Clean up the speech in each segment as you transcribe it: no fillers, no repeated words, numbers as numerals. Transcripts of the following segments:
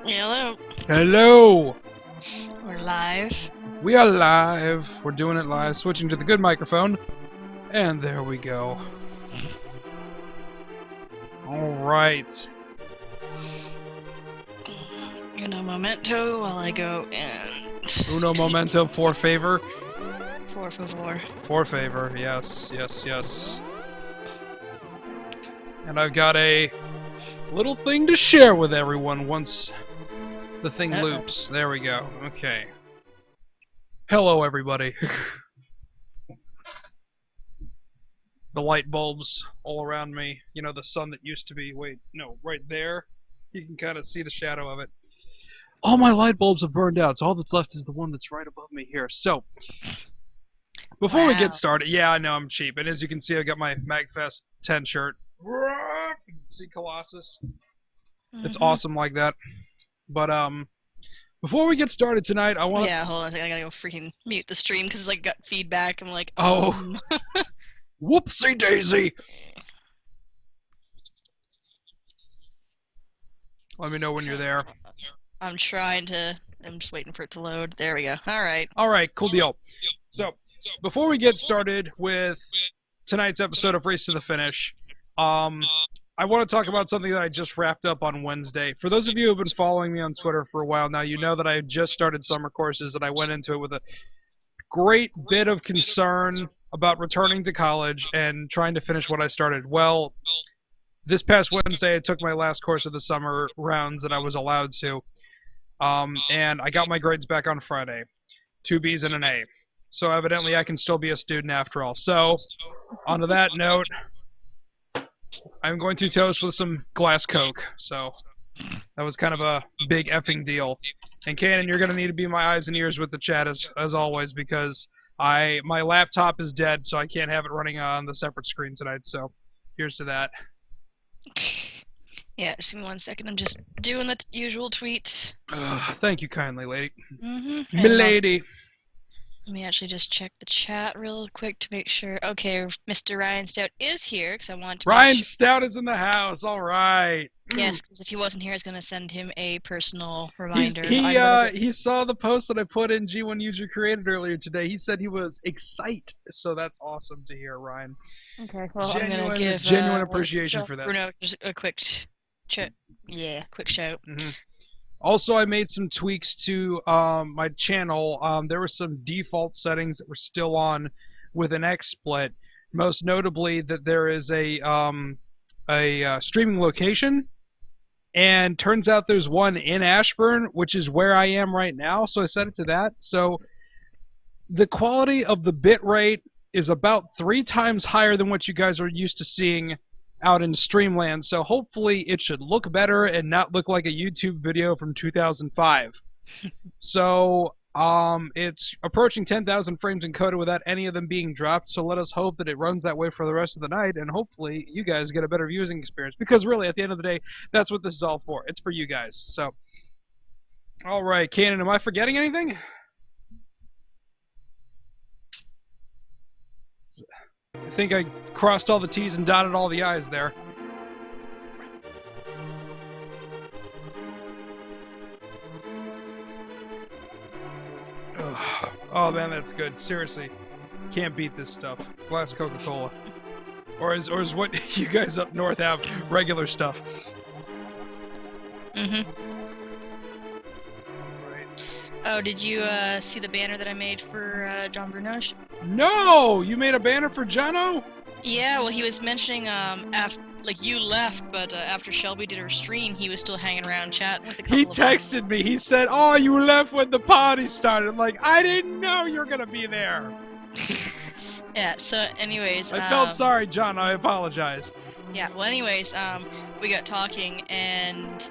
Hello. Hello! We're live. We are live. We're doing it live. Switching to the good microphone. And there we go. Alright. Uno momento while I go and... Uno momento for favor. Por favor. For favor. Yes, yes, yes. And I've got a little thing to share with everyone once the thing loops. There we go. Okay. Hello, everybody. The light bulbs all around me. You know, the sun that used to be, wait, no, right there. You can kind of see the shadow of it. All my light bulbs have burned out, so all that's left is the one that's right above me here. So, before we get started, yeah, I know I'm cheap, and as you can see, I got my MagFest 10 shirt. You can see Colossus. It's awesome like that. But, before we get started tonight, I want to... Yeah, hold on a second, I gotta go freaking mute the stream, because like got feedback, I'm like, Oh. Whoopsie daisy! Let me know when you're there. I'm trying to... I'm just waiting for it to load. There we go. Alright. Alright, cool deal. So, before we get started with tonight's episode of Race to the Finish, I want to talk about something that I just wrapped up on Wednesday. For those of you who have been following me on Twitter for a while now, you know that I just started summer courses and I went into it with a great bit of concern about returning to college and trying to finish what I started. Well, this past Wednesday I took my last course of the summer rounds and I was allowed to. And I got my grades back on Friday. 2 B's and an A. So evidently I can still be a student after all. So, onto that note, I'm going to toast with some glass Coke. So, that was kind of a big effing deal. And Cannon, you're going to need to be my eyes and ears with the chat as always, because my laptop is dead, so I can't have it running on the separate screen tonight. So, here's to that. Yeah, just give me 1 second. I'm just doing the usual tweet. Thank you kindly, lady. Milady. Let me actually just check the chat real quick to make sure. Okay, Mr. Ryan Stout is here, because I want to Ryan Stout is in the house, alright. Yes, because if he wasn't here, I was going to send him a personal reminder. He saw the post that I put in G1 User Created earlier today. He said he was excited, so that's awesome to hear, Ryan. Okay, well, I'm going to give genuine appreciation for that. Bruno just a quick quick shout. Also, I made some tweaks to my channel. There were some default settings that were still on with an XSplit. Most notably, that there is a streaming location, and turns out there's one in Ashburn, which is where I am right now. So I set it to that. So the quality of the bit rate is about 3 times higher than what you guys are used to seeing out in Streamland, so hopefully it should look better and not look like a YouTube video from 2005. So, it's approaching 10,000 frames encoded without any of them being dropped, so let us hope that it runs that way for the rest of the night, and hopefully you guys get a better viewing experience, because really, at the end of the day, that's what this is all for. It's for you guys, so. Alright, Cannon, am I forgetting anything? I think I crossed all the T's and dotted all the I's there. Ugh. Oh man, that's good. Seriously, can't beat this stuff. Glass Coca-Cola, or is what you guys up north have regular stuff? Oh, did you see the banner that I made for John Bruno's? No! You made a banner for Jono? Yeah, well, he was mentioning, after, like, you left, but after Shelby did her stream, he was still hanging around chatting with a couple He texted me. He said, "Oh, you left when the party started." I'm like, I didn't know you were gonna be there. Yeah, so anyways... I felt sorry, John. I apologize. Yeah, well, anyways, we got talking, and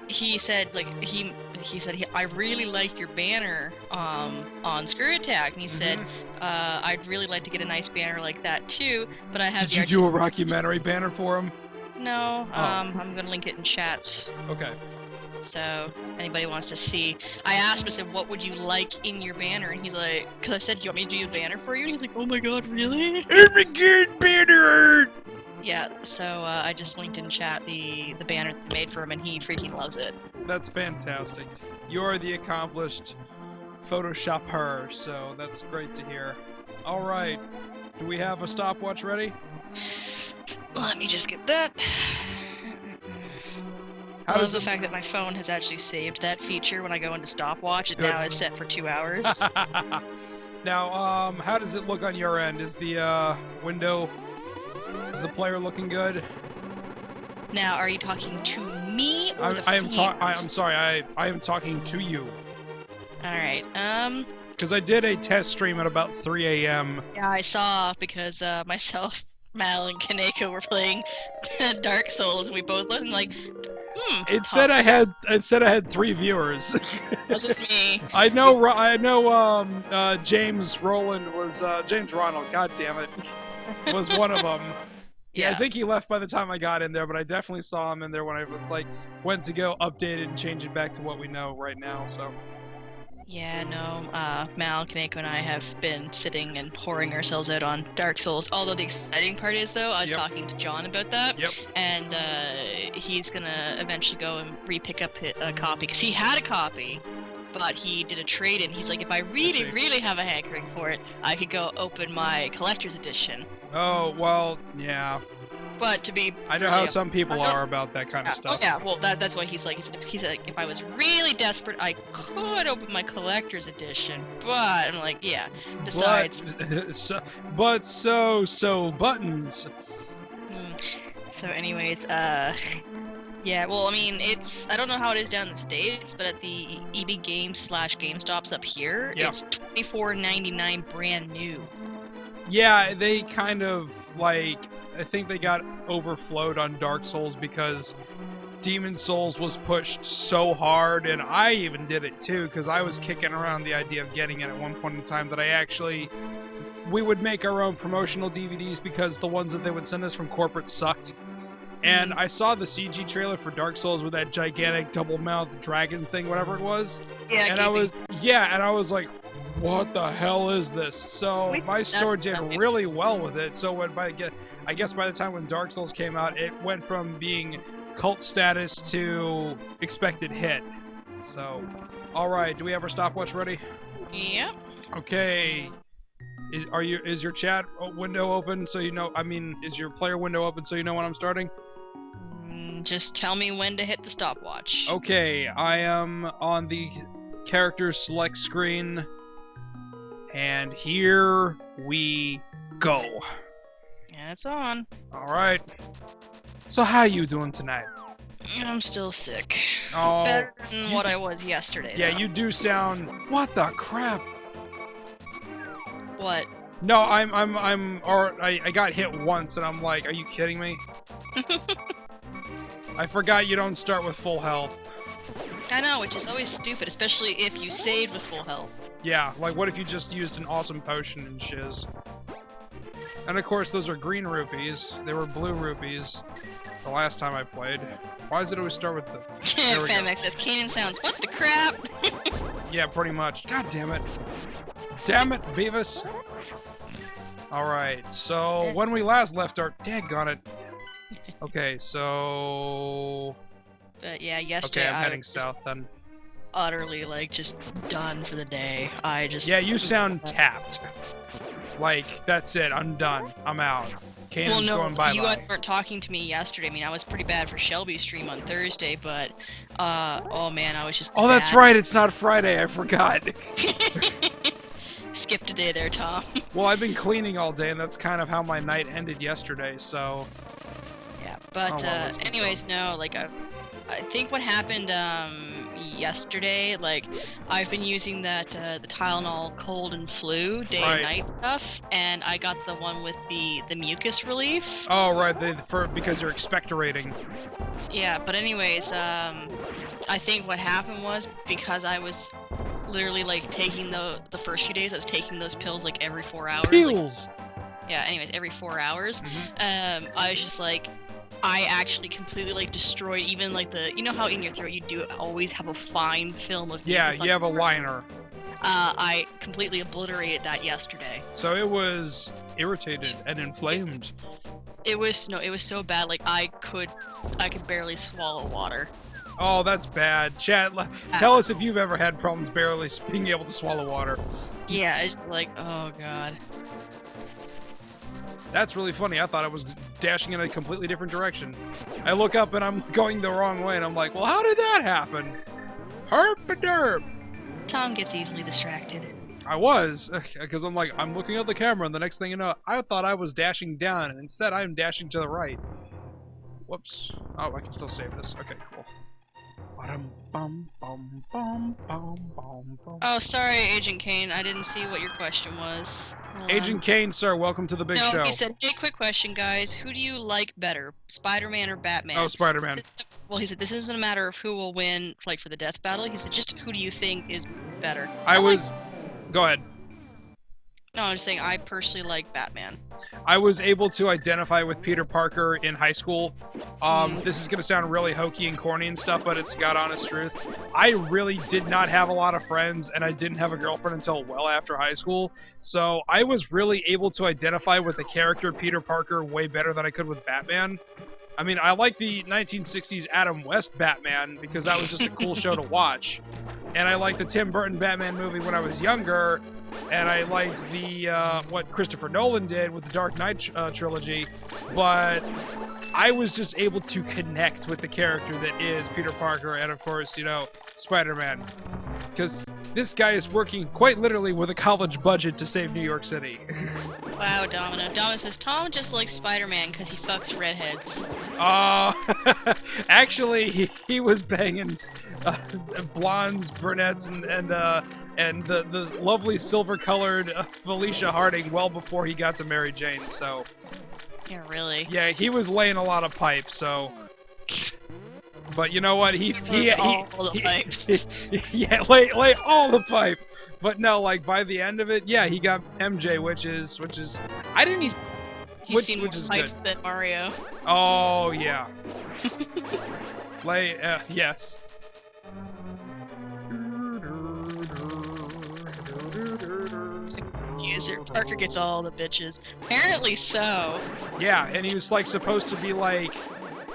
he said, like, he said, I really like your banner on Screw Attack, and he said, I'd really like to get a nice banner like that too, but I have Did you do a rockumentary banner for him? No, I'm gonna link it in chat. Okay. So, anybody wants to see. I asked him, I said, what would you like in your banner? And he's like, because I said, do you want me to do a banner for you? And he's like, oh my god, really? Oh my god, banner! Yeah, so I just linked in chat the banner they made for him, and he freaking loves it. That's fantastic. You're the accomplished Photoshopper, so that's great to hear. All right, do we have a stopwatch ready? Let me just get that. I love the fact that my phone has actually saved that feature when I go into stopwatch. It now is set for 2 hours. Now, how does it look on your end? Is the window, is the player looking good? Now, are you talking to me or the I'm fans? sorry, I am talking to you. Alright, Because I did a test stream at about 3 a.m. Yeah, I saw, because myself, Mal, and Kaneko were playing Dark Souls, and we both looked and like, It said I had 3 viewers. Wasn't me. I know. James Roland was James Ronald. God damn it, was one of them. Yeah, I think he left by the time I got in there, but I definitely saw him in there when I was went to go update it and change it back to what we know right now. So. Yeah, no, Mal, Kaneko, and I have been sitting and whoring ourselves out on Dark Souls. Although the exciting part is, though, I was talking to John about that, and he's gonna eventually go and re-pick up a copy, because he had a copy, but he did a trade-in. He's like, if I really, really have a hankering for it, I could go open my collector's edition. Oh, well, yeah. But to be... I know how some people are about that kind of stuff. Oh, yeah, well, that's what he's like. He said, if I was really desperate, I could open my collector's edition. But, I'm like, yeah, besides... So buttons. So anyways, yeah, well, I mean, I don't know how it is down in the States, but at the EB Games / GameStops up here, it's $24.99 brand new. Yeah, they kind of, I think they got overflowed on Dark Souls because Demon Souls was pushed so hard, and I even did it too, because I was kicking around the idea of getting it at one point in time that we would make our own promotional DVDs because the ones that they would send us from corporate sucked. And I saw the CG trailer for Dark Souls with that gigantic double-mouthed dragon thing, whatever it was. Yeah, and I was like, what the hell is this? So my store did really well with it. So I guess by the time when Dark Souls came out, it went from being cult status to expected hit. So, all right, do we have our stopwatch ready? Yep. Okay. Is your chat window open so you know? I mean, is your player window open so you know when I'm starting? Just tell me when to hit the stopwatch. Okay, I am on the character select screen. And here we go. Yeah, it's on. Alright. So how you doing tonight? I'm still sick. Oh, better than what I was yesterday. Yeah, though. you do sound... What the crap? What? No, I got hit once and I'm like, are you kidding me? I forgot you don't start with full health. I know, which is always stupid, especially if you saved with full health. Yeah, what if you just used an awesome potion and shiz? And of course, those are green rupees. They were blue rupees the last time I played. Why does it always start with the... Famex says, Kanan sounds, what the crap? Yeah, pretty much. God damn it. Damn it, Beavis. Alright, so when we last left our... Daggone it. Okay, so... But yeah, yesterday Okay, I'm heading south then. Utterly, just done for the day. Yeah, you sound tapped. That's it, I'm done. I'm out. Kanan's going bye-bye. You guys weren't talking to me yesterday. I mean, I was pretty bad for Shelby's stream on Thursday, but, oh man, I was just Oh, that's right, it's not Friday, I forgot. Skipped a day there, Tom. Well, I've been cleaning all day, and that's kind of how my night ended yesterday, so... Yeah, but, anyways, no, I think what happened, yesterday, I've been using that, the Tylenol cold and flu day and night stuff, and I got the one with the mucus relief. Oh, right, because you're expectorating. Yeah, but anyways, I think what happened was, because I was literally, taking the first few days, I was taking those pills, every 4 hours. Pills! Yeah, anyways, every 4 hours, I was just I actually completely destroyed even you know how in your throat you do always have a fine film of mucus. Yeah, you have a liner. I completely obliterated that yesterday. So it was irritated and inflamed. It was so bad. Like I could barely swallow water. Oh, that's bad. Chat, tell us if you've ever had problems barely being able to swallow water. Yeah, it's just like, oh god. That's really funny. I thought I was dashing in a completely different direction. I look up and I'm going the wrong way, and I'm like, well, how did that happen? Herp-a-derp! Tom gets easily distracted. I was, because I'm like, I'm looking at the camera, and the next thing you know, I thought I was dashing down, and instead I'm dashing to the right. Whoops. Oh, I can still save this. Okay, cool. Oh, sorry, Agent Kane. I didn't see what your question was. Agent Kane, sir, welcome to the big show. No, he said, hey, quick question, guys. Who do you like better, Spider-Man or Batman? Oh, Spider-Man. Well, he said, this isn't a matter of who will win, like, for the death battle. He said, just who do you think is better? Go ahead. No, I'm just saying, I personally like Batman. I was able to identify with Peter Parker in high school. This is going to sound really hokey and corny and stuff, but it's God honest truth. I really did not have a lot of friends, and I didn't have a girlfriend until well after high school. So I was really able to identify with the character Peter Parker way better than I could with Batman. I mean, I like the 1960s Adam West Batman because that was just a cool show to watch. And I liked the Tim Burton Batman movie when I was younger. And I liked the what Christopher Nolan did with the Dark Knight trilogy, but I was just able to connect with the character that is Peter Parker, and of course, you know, Spider-Man, because this guy is working quite literally with a college budget to save New York City. Wow, Domino. Domino says Tom just likes Spider-Man because he fucks redheads. Actually, he was banging blondes, brunettes, and the lovely silver-colored Felicia Harding well before he got to Mary Jane. So. Yeah, really. Yeah, he was laying a lot of pipes. So. But you know what? He all the pipes. Yeah, lay all the pipe. But no, like by the end of it, yeah, he got MJ, which is I didn't. He's seen more is pipes good. than Mario. Oh yeah. Yes. User Parker gets all the bitches. Apparently so. Yeah, and he was like supposed to be like.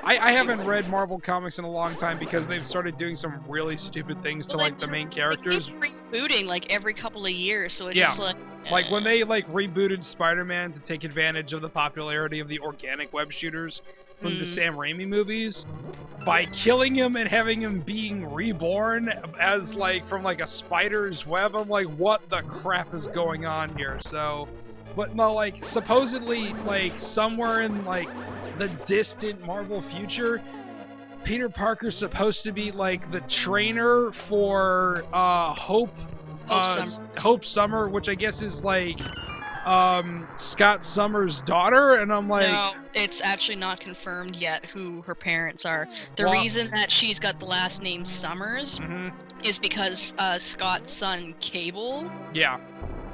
I haven't read Marvel comics in a long time because they've started doing some really stupid things to like the main characters. They keep rebooting like every couple of years, so it's just like. Like when they like rebooted Spider-Man to take advantage of the popularity of the organic web shooters from the Sam Raimi movies, by killing him and having him being reborn as like from like a spider's web, I'm like, what the crap is going on here? So, but no, like supposedly like somewhere in like the distant Marvel future, Peter Parker's supposed to be like the trainer for Hope Summer, which I guess is like Scott Summers' daughter, and I'm like, no, it's actually not confirmed yet who her parents are. The reason that she's got the last name Summers is because Scott's son Cable. Yeah.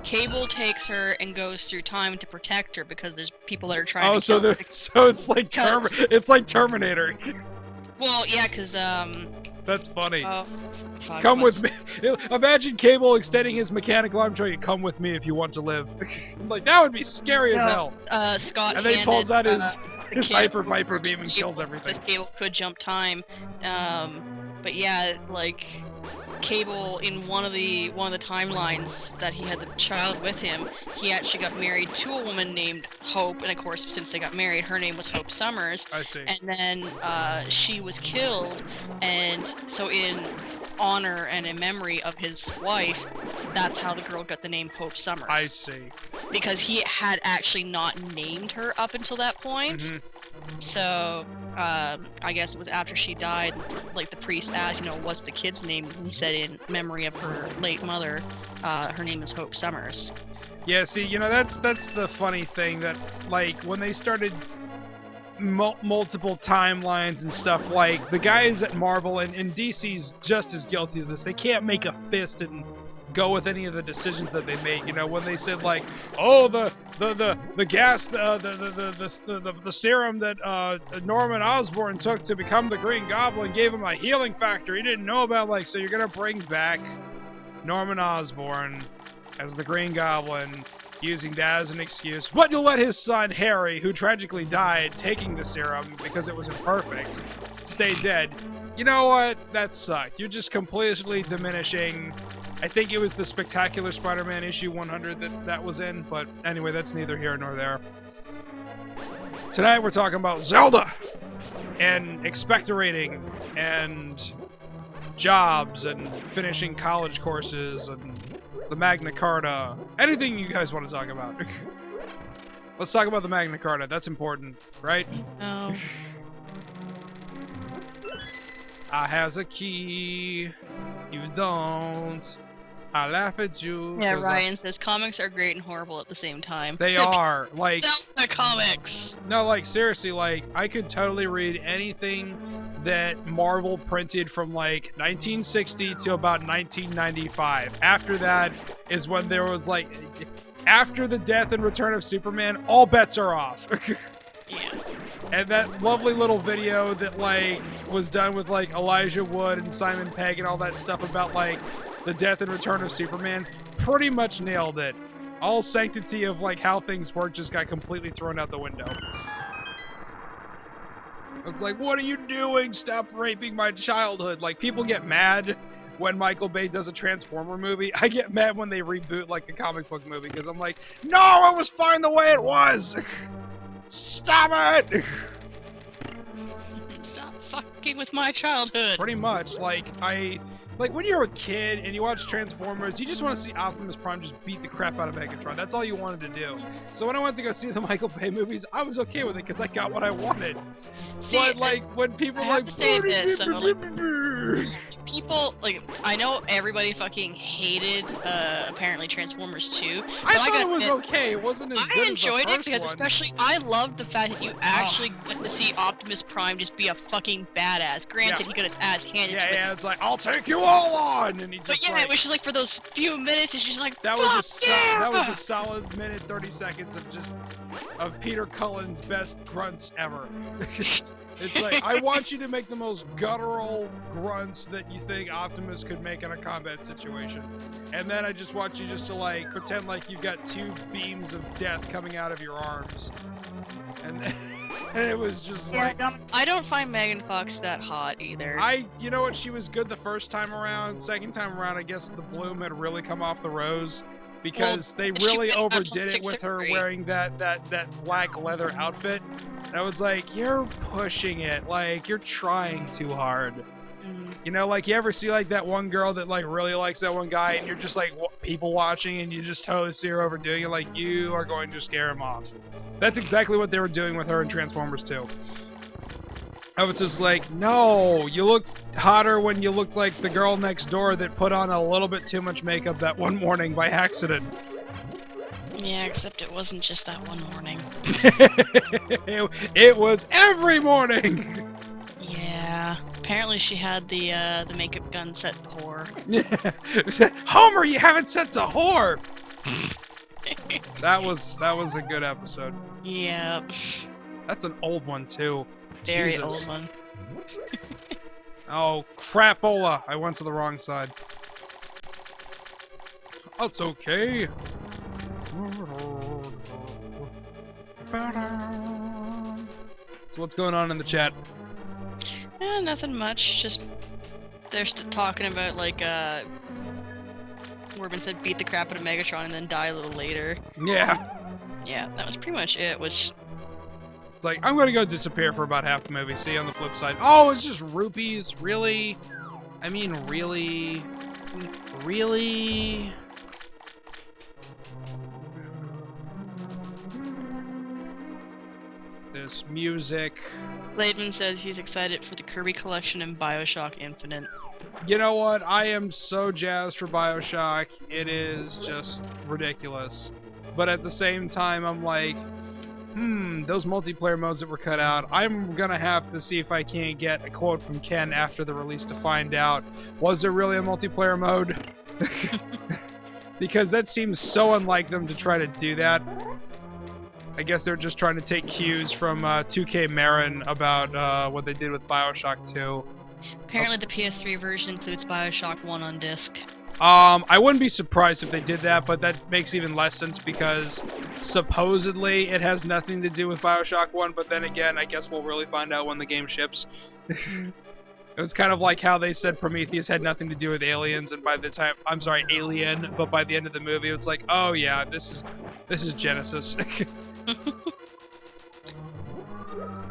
Cable takes her and goes through time to protect her because there's people that are trying to kill her. So it's like it's like Terminator. Well, yeah, because That's funny. Fuck, come with me. Imagine Cable extending his mechanical arm, showing you, "Come with me if you want to live." Like that would be scary as hell. Scott and then he pulls out his Hyper Viper over beam and kills everything. Because Cable could jump time, but yeah, like Cable in one of the timelines that he had the child with him, he actually got married to a woman named Hope, and of course, since they got married, her name was Hope Summers. I see. And then she was killed, and so in honor and in memory of his wife, that's how the girl got the name Hope Summers. I see. Because he had actually not named her up until that point. So, I guess it was after she died, like the priest asked, what's the kid's name? And he said in memory of her late mother, her name is Hope Summers. Yeah, see, that's the funny thing that, like, when they started multiple timelines and stuff, like, the guys at Marvel and DC's just as guilty as this. They can't make a fist and go with any of the decisions that they make. When they said like, oh, the gas, the serum that Norman Osborn took to become the Green Goblin gave him a healing factor he didn't know about. Like, so you're gonna bring back Norman Osborn as the Green Goblin using that as an excuse. But you'll let his son, Harry, who tragically died taking the serum because it was imperfect, stay dead. You know what? That sucked. You're just completely diminishing. I think it was the Spectacular Spider-Man issue 100 that was in, but anyway, that's neither here nor there. Tonight we're talking about Zelda and expectorating and jobs and finishing college courses and the Magna Carta. Anything you guys want to talk about. Let's talk about the Magna Carta. That's important, right? Oh. I has a key. You don't. I laugh at you. Yeah, Ryan says comics are great and horrible at the same time. They are. Like, the comics. No, like, seriously, like, I could totally read anything that Marvel printed from, like, 1960 to about 1995. After that is when there was, like, after the death and return of Superman, all bets are off. Yeah. And that lovely little video that, like, was done with, like, Elijah Wood and Simon Pegg and all that stuff about, like, the death and return of Superman pretty much nailed it. All sanctity of, like, how things work just got completely thrown out the window. It's like, what are you doing? Stop raping my childhood. Like, people get mad when Michael Bay does a Transformer movie. I get mad when they reboot, like, a comic book movie, because I'm like, no, it was fine the way it was! Stop it! Stop fucking with my childhood. Pretty much, like, when you're a kid and you watch Transformers, you just want to see Optimus Prime just beat the crap out of Megatron. That's all you wanted to do. So when I went to go see the Michael Bay movies, I was okay with it because I got what I wanted. See, but, like, when people I like... have to say this, people, like, I know everybody fucking hated, apparently, Transformers 2. I thought it was okay. It wasn't as good as the first one. I enjoyed it because especially, I loved the fact that you actually got to see Optimus Prime just be a fucking badass. Granted, he got his ass handed to him. Yeah, it's like, I'll take you all on! And he just, but yeah, like, it was just like, for those few minutes, it's just like, that was a solid minute, 30 seconds of Peter Cullen's best grunts ever. It's like, I want you to make the most guttural grunts that you think Optimus could make in a combat situation. And then I just want you just to, like, pretend like you've got two beams of death coming out of your arms. And then, and it was just like... I don't find Megan Fox that hot either. You know what, she was good the first time around. Second time around, I guess the bloom had really come off the rose. Because they really overdid it with her wearing that black leather outfit. And I was like, you're pushing it. Like, you're trying too hard. You know, like, you ever see, like, that one girl that, like, really likes that one guy, and you're just, like, people watching, and you just totally see her overdoing it, like, you are going to scare him off. That's exactly what they were doing with her in Transformers 2. I was just like, no, you looked hotter when you looked like the girl next door that put on a little bit too much makeup that one morning by accident. Yeah, except it wasn't just that one morning. It was every morning! Yeah, apparently she had the makeup gun set to whore. Homer, you haven't set to whore! That was a good episode. Yeah. That's an old one, too. Very Jesus. old one. Oh, crapola! I went to the wrong side. That's okay. So what's going on in the chat? Nothing much. Just they're talking about, like, Corbin said beat the crap out of Megatron and then die a little later. Yeah. Yeah, that was pretty much it, which... It's like, I'm gonna go disappear for about half the movie, see on the flip side. Oh, it's just rupees? Really? I mean, really? Really? This music. Laidman says he's excited for the Kirby collection and BioShock Infinite. You know what? I am so jazzed for BioShock. It is just ridiculous. But at the same time, I'm like, those multiplayer modes that were cut out, I'm gonna have to see if I can't get a quote from Ken after the release to find out, was there really a multiplayer mode? Because that seems so unlike them to try to do that. I guess they're just trying to take cues from 2K Marin about what they did with BioShock 2. Apparently the PS3 version includes BioShock 1 on disc. I wouldn't be surprised if they did that, but that makes even less sense because supposedly it has nothing to do with Bioshock 1, but then again, I guess we'll really find out when the game ships. It was kind of like how they said Prometheus had nothing to do with aliens, and by the time, I'm sorry, Alien, but by the end of the movie, it's like, oh yeah, this is Genesis.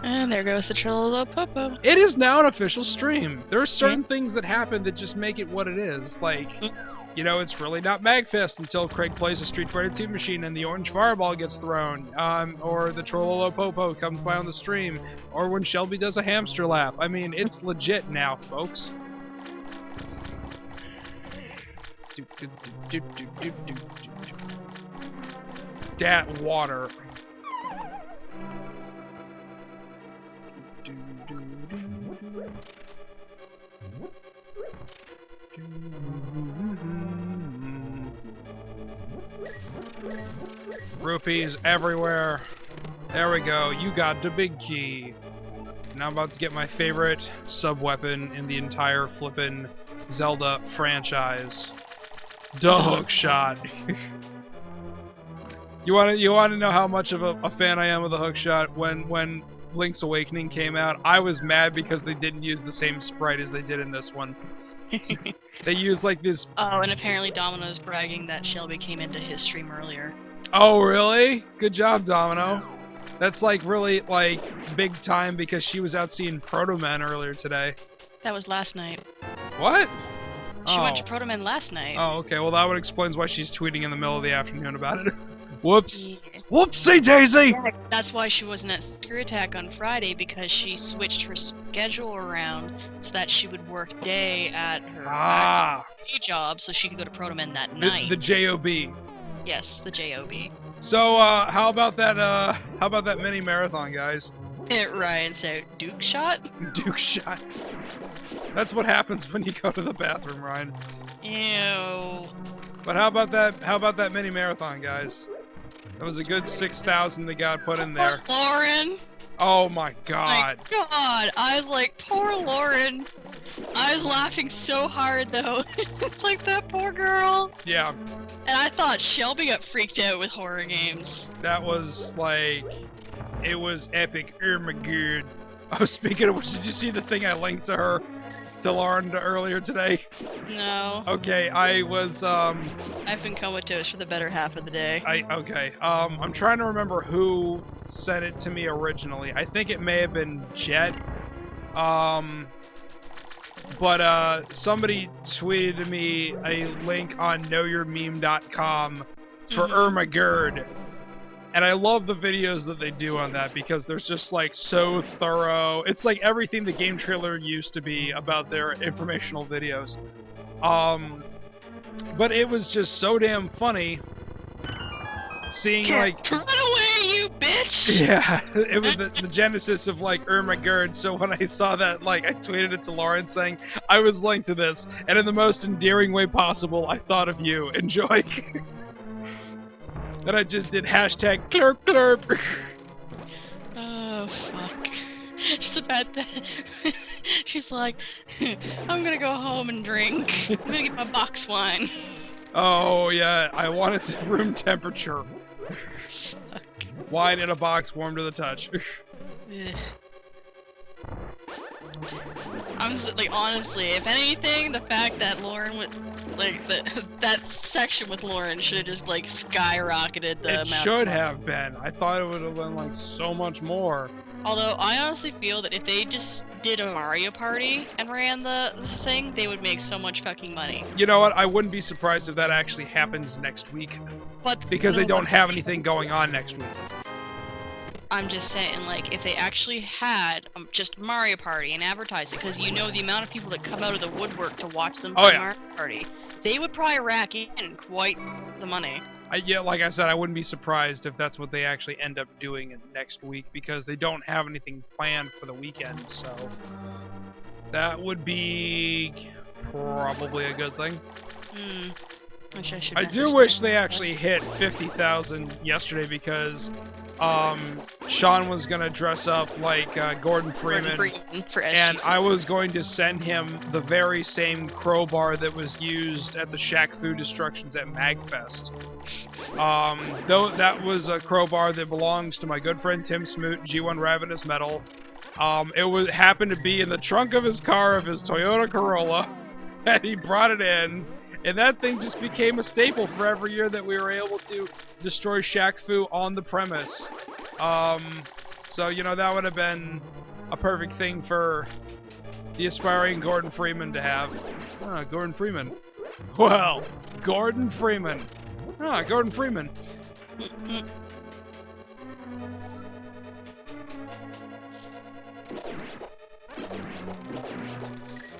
And there goes the Trololo-Popo. It is now an official stream. There are certain things that happen that just make it what it is. Like, you know, it's really not Magfest until Craig plays a Street Fighter 2 machine and the orange fireball gets thrown, or the Trololo-Popo comes by on the stream, or when Shelby does a hamster lap. I mean, it's legit now, folks. Dat water. Rupees everywhere. There we go. You got the big key. Now I'm about to get my favorite sub-weapon in the entire flippin' Zelda franchise. The hook shot. You want to know how much of a fan I am of the hook shot? When Link's Awakening came out, I was mad because they didn't use the same sprite as they did in this one. They used like this. Oh, and apparently Domino's bragging that Shelby came into his stream earlier. Oh, really? Good job, Domino. That's like really like big time because she was out seeing Proto Man earlier today. That was last night. What? She went to Proto Man last night. Oh, okay. Well, that would explain why she's tweeting in the middle of the afternoon about it. Whoops. Yeah. Whoopsie daisy! Yeah, that's why she wasn't at Screw Attack on Friday, because she switched her schedule around so that she would work day at her day job so she could go to Proto Man that night. The J.O.B. Yes, the J.O.B. So, how about that mini marathon, guys? Ryan said, Duke shot? Duke shot. That's what happens when you go to the bathroom, Ryan. Ew. But how about that mini marathon, guys? That was a good 6,000 that got put in there. Poor Lauren. Oh my god. My god. I was like, poor Lauren. I was laughing so hard though. It's like that poor girl. Yeah. And I thought Shelby got freaked out with horror games. That was like, it was epic. Oh my god. Oh, speaking of which, did you see the thing I linked to her? To Lauren earlier today? No. Okay, I was I've been comatose for the better half of the day. I'm trying to remember who sent it to me originally. I think it may have been Jet. But somebody tweeted to me a link on knowyourmeme.com for Irma Gerd. And I love the videos that they do on that because there's just like so thorough. It's like everything the game trailer used to be about their informational videos. But it was just so damn funny seeing like run away, you bitch! Yeah, it was the genesis of like Irma Gerd. So when I saw that, like I tweeted it to Lauren saying I was linked to this, and in the most endearing way possible, I thought of you. Enjoy. And I just did hashtag clerp clerp. Oh fuck. Just about that. She's like, I'm gonna go home and drink. I'm gonna get my box wine. Oh yeah, I want it to room temperature. Fuck. Wine in a box, warm to the touch. I'm just like, honestly, if anything, the fact that Lauren would like that section with Lauren should have just like skyrocketed the amount. It should have been. I thought it would have been like so much more. Although I honestly feel that if they just did a Mario Party and ran the thing, they would make so much fucking money. You know what? I wouldn't be surprised if that actually happens next week. But because they don't have anything going on next week. I'm just saying, like, if they actually had just Mario Party and advertise it, because you know the amount of people that come out of the woodwork to watch them play Mario Party, they would probably rack in quite the money. Yeah, like I said, I wouldn't be surprised if that's what they actually end up doing next week, because they don't have anything planned for the weekend, so that would be probably a good thing. I do wish they actually hit 50,000 yesterday, because Sean was gonna dress up like Gordon Freeman, for and SGC. I was going to send him the very same crowbar that was used at the Shaq Fu destructions at MagFest. Though that was a crowbar that belongs to my good friend Tim Smoot, G1 Ravenous Metal. It happened to be in the trunk of his car of his Toyota Corolla, and he brought it in. And that thing just became a staple for every year that we were able to destroy Shaq Fu on the premise. So, you know, that would have been a perfect thing for the aspiring Gordon Freeman to have. Gordon Freeman. Well, Gordon Freeman. Gordon Freeman.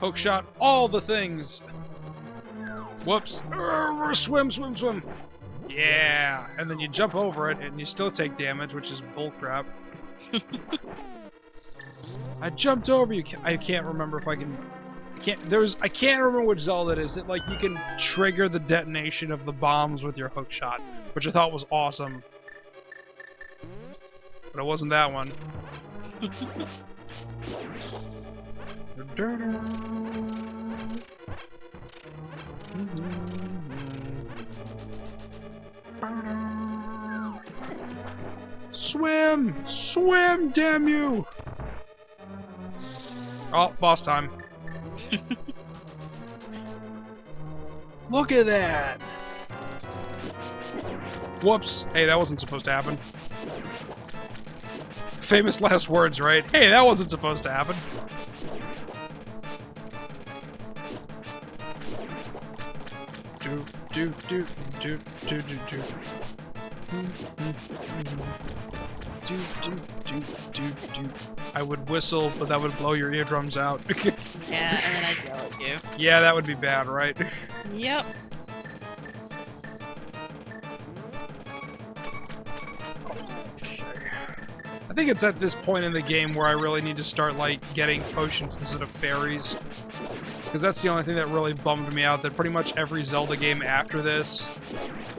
Hook shot, all the things. Whoops. Swim, swim, swim. Yeah. And then you jump over it and you still take damage, which is bullcrap. I jumped over you. I can't remember if I can... I can't remember which Zelda it is. That, like, you can trigger the detonation of the bombs with your hook shot, which I thought was awesome. But it wasn't that one. Swim! Swim, damn you! Oh, boss time. Look at that! Whoops. Hey, that wasn't supposed to happen. Famous last words, right? Hey, that wasn't supposed to happen. I would whistle, but that would blow your eardrums out. Yeah, and then I'd yell at you. Yeah, that would be bad, right? Yep. I think it's at this point in the game where I really need to start, like, getting potions instead of fairies. Because that's the only thing that really bummed me out, that pretty much every Zelda game after this,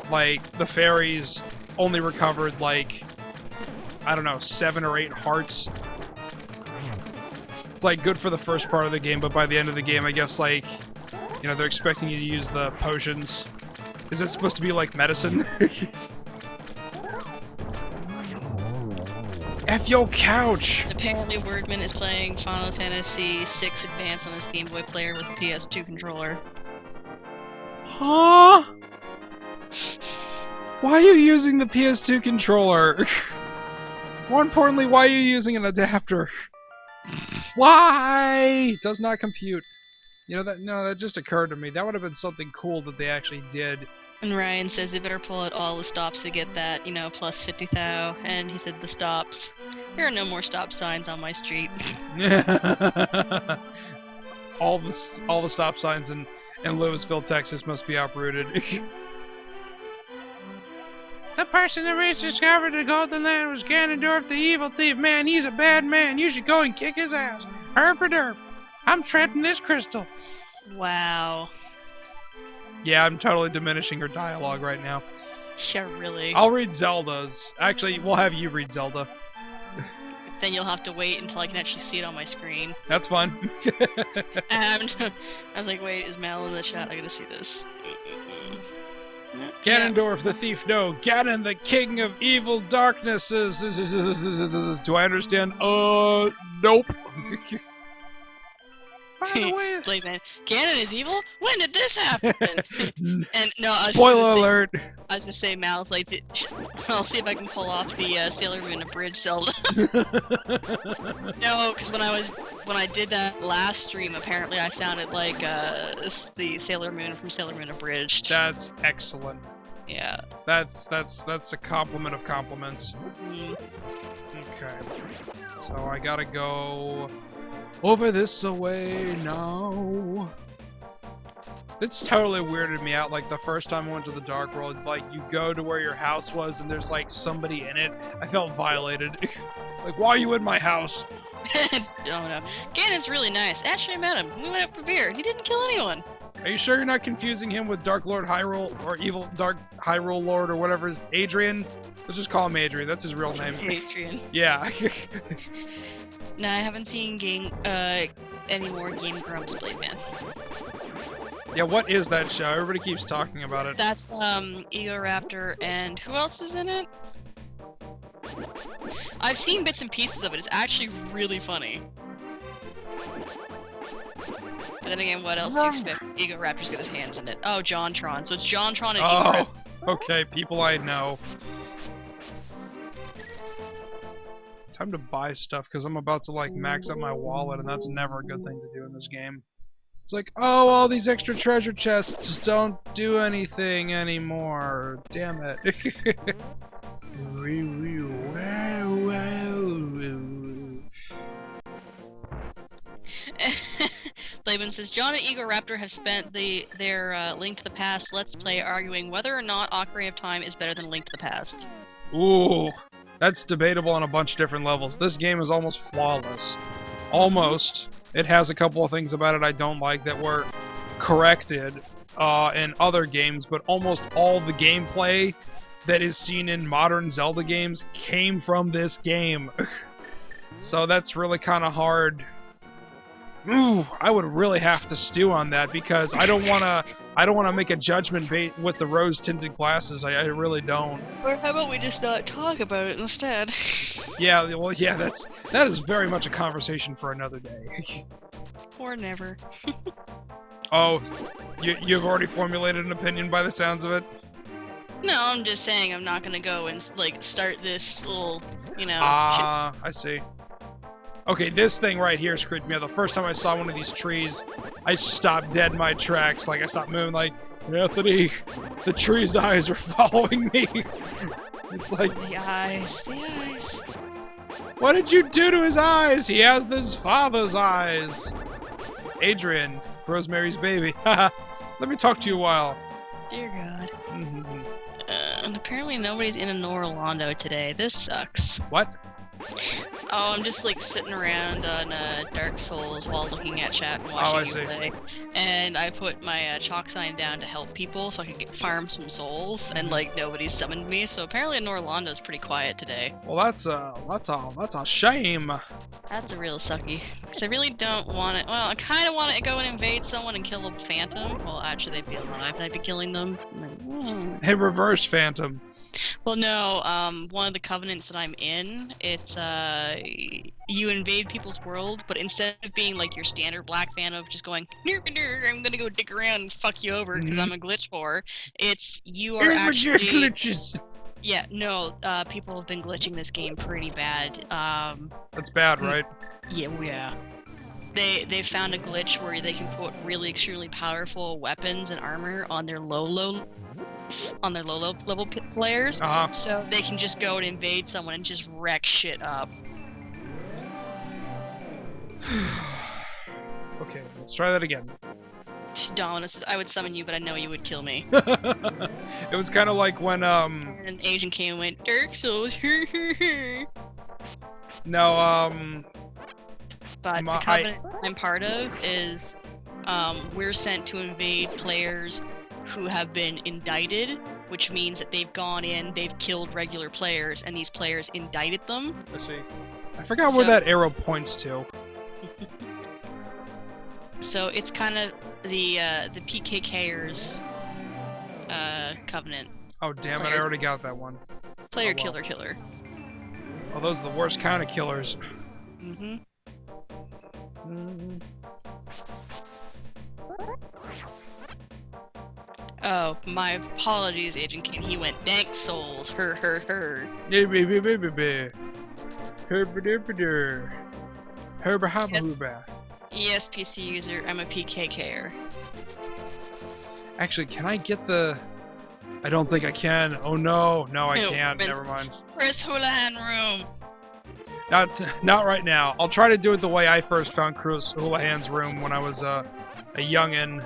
like, the fairies only recovered, like, I don't know, 7 or 8 hearts. It's, like, good for the first part of the game, but by the end of the game, I guess, like, you know, they're expecting you to use the potions. Is it supposed to be, like, medicine? F your couch! Apparently Wordman is playing Final Fantasy VI Advance on his Game Boy player with a PS2 controller. Huh? Why are you using the PS2 controller? More importantly, why are you using an adapter? Why? It does not compute. You know, that just occurred to me. That would have been something cool that they actually did. And Ryan says they better pull out all the stops to get that, you know, plus 50,000. And he said the stops. There are no more stop signs on my street. all the stop signs in Louisville, Texas must be uprooted. The person that rediscovered the Golden Land was Ganondorf the Evil Thief. Man, he's a bad man. You should go and kick his ass. Herp-a-derp. I'm treading this crystal. Wow. Yeah, I'm totally diminishing her dialogue right now. Yeah, really. I'll read Zelda's. Actually, we'll have you read Zelda. Then you'll have to wait until I can actually see it on my screen. That's fun. And I was like, wait, is Mal in the chat? I gotta see this. Ganondorf the thief, no. Ganon the king of evil darknesses. Do I understand? Nope. It's like, man, Ganon is evil? When did this happen? And no, Spoiler alert. I was just saying, Mal's like, I'll see if I can pull off the Sailor Moon Abridged Zelda. No, because when I did that last stream, apparently I sounded like the Sailor Moon from Sailor Moon Abridged. That's excellent. Yeah. That's a compliment of compliments. Mm. Okay. So I gotta go over this away now. It's totally weirded me out. Like the first time I went to the Dark World, like you go to where your house was and there's like somebody in it. I felt violated. Like, why are you in my house? Don't know. Ganon's really nice. Actually, I met him. We went out for beer. He didn't kill anyone. Are you sure you're not confusing him with Dark Lord Hyrule, or Evil Dark Hyrule Lord, or whatever is Adrian? Let's just call him Adrian. That's his real name. Adrian. Yeah. No, I haven't seen any more Game Grumps Blade Man. Yeah, what is that show? Everybody keeps talking about it. That's Ego Raptor, and who else is in it? I've seen bits and pieces of it. It's actually really funny. But then again, what else do you expect? Ego Raptor's got his hands in it. Oh, JonTron. So it's JonTron and Ego Raptor. Okay, people I know. Time to buy stuff because I'm about to like max out my wallet, and that's never a good thing to do in this game. It's like, oh, all these extra treasure chests just don't do anything anymore. Damn it. Blaven says, John and Ego Raptor have spent their Link to the Past Let's Play arguing whether or not Ocarina of Time is better than Link to the Past. Ooh, that's debatable on a bunch of different levels. This game is almost flawless. Almost. It has a couple of things about it I don't like that were corrected in other games, but almost all the gameplay that is seen in modern Zelda games came from this game. So that's really kind of hard. Ooh, I would really have to stew on that because I don't want to make a judgment with the rose-tinted glasses. I really don't. Or how about we just not talk about it instead? Yeah, well, yeah, that is very much a conversation for another day. Or never. Oh, you've already formulated an opinion by the sounds of it? No, I'm just saying I'm not gonna go and like start this little, I see. Okay, this thing right here screwed me up. The first time I saw one of these trees, I stopped dead in my tracks. Like, I stopped moving, like, Anthony, the tree's eyes are following me. It's like... The eyes. What did you do to his eyes? He has his father's eyes. Adrian, Rosemary's baby. Haha. Let me talk to you a while. Dear God. And apparently nobody's in Orlando today. This sucks. What? Oh, I'm just like sitting around on Dark Souls while looking at chat and watching you play. And I put my chalk sign down to help people so I could farm some souls, and like nobody's summoned me. So apparently Orlando's pretty quiet today. Well, that's a shame. That's a real sucky. Cause I really don't want it. Well, I kind of want to go and invade someone and kill a phantom. Well, actually, they'd be alive, and I'd be killing them. Hey, reverse phantom. Well, no, one of the covenants that I'm in, it's, you invade people's world, but instead of being like your standard black fan of just going, I'm gonna go dick around and fuck you over because I'm a glitch whore, it's, you are actually... glitches! Yeah, no, people have been glitching this game pretty bad. That's bad, right? Yeah. They found a glitch where they can put really extremely powerful weapons and armor on their low level players, so they can just go and invade someone and just wreck shit up. Okay, let's try that again. Dominus, I would summon you, but I know you would kill me. It was kind of like when an agent came and went, Dark Souls. No, But the covenant I'm part of is, we're sent to invade players who have been indicted, which means that they've gone in, they've killed regular players, and these players indicted them. I see. I forgot where that arrow points to. So it's kind of the PKKers covenant. Oh damn it! I already got that one. Player killer. Oh, those are the worst kind of killers. Oh, my apologies, Agent King. He went dank souls. Her. Yes, PC user. I'm a PKKer. Actually, can I get the... I don't think I can. Oh no, I can't. Never mind. Chris Houlihan room. Not right now. I'll try to do it the way I first found Chris Houlihan's room when I was a youngin',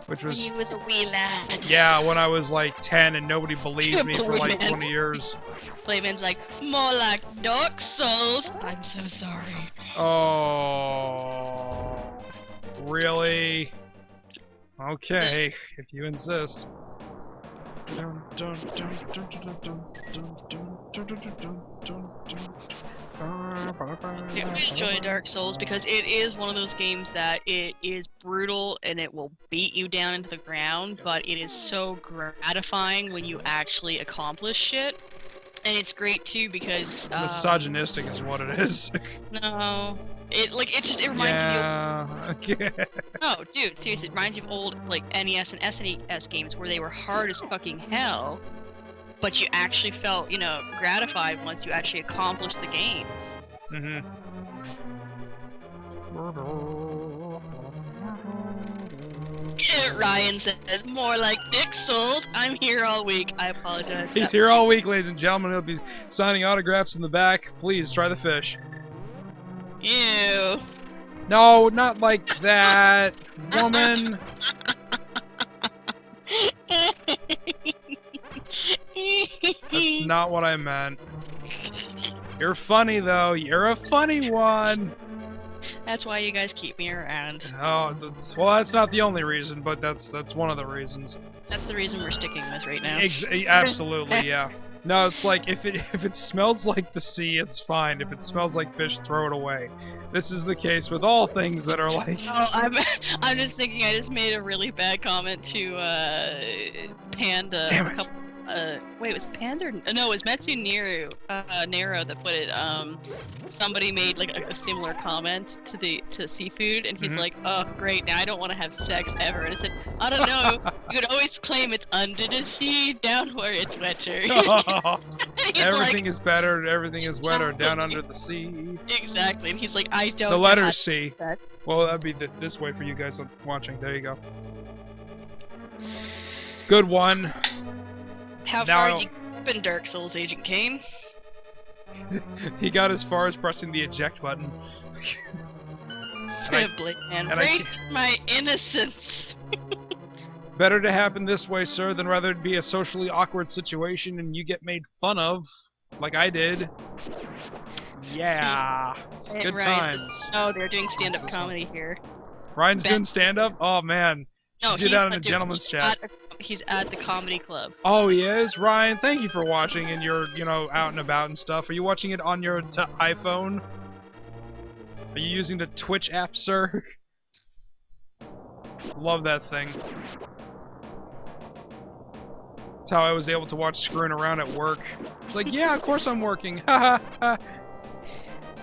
which was... He was a wee lad. Yeah, when I was like 10 and nobody believed me for like 20 years. Playman's like, more like Dark Souls. I'm so sorry. Oh... Really? Okay, if you insist. I enjoy Dark Souls because it is one of those games that it is brutal and it will beat you down into the ground, but it is so gratifying when you actually accomplish shit. And it's great too because misogynistic is what it is. No, it reminds you of no, dude, seriously, it reminds you of old like NES and SNES games where they were hard as fucking hell, but you actually felt, gratified once you actually accomplished the games. Mm-hmm. Ryan says, more like Dick Souls. I'm here all week. I apologize. He's here all week, ladies and gentlemen. He'll be signing autographs in the back. Please try the fish. Ew. No, not like that, woman. That's not what I meant. You're funny, though. You're a funny one. That's why you guys keep me around. Oh, that's not the only reason, but that's one of the reasons. That's the reason we're sticking with right now. Absolutely, yeah. No, it's like if it smells like the sea, it's fine. If it smells like fish, throw it away. This is the case with all things that are like. Oh, I'm just thinking. I just made a really bad comment to Panda. Damn it. Wait, was it Panda? No, it was Metsu Nero that put it. Somebody made like a similar comment to seafood, and he's like, "Oh, great! Now I don't want to have sex ever." And I said, "I don't know. You could always claim it's under the sea, down where it's wetter." Everything is better. Everything is wetter down under the sea. Exactly, and he's like, "I don't." The letter C. Well, that'd be this way for you guys watching. There you go. Good one. How far did you spin Dark Souls, Agent Kane? He got as far as pressing the eject button. Break my innocence. Better to happen this way, sir, than rather it be a socially awkward situation and you get made fun of, like I did. Yeah. Good times. Oh, they're doing stand-up comedy here. Ryan's doing stand-up? Oh, man. No, do that in the gentleman's chat. He's at the comedy club. Oh, he is? Ryan, thank you for watching and you're, out and about and stuff. Are you watching it on your iPhone? Are you using the Twitch app, sir? Love that thing. That's how I was able to watch Screwing Around at work. It's like, yeah, of course I'm working. Ha ha.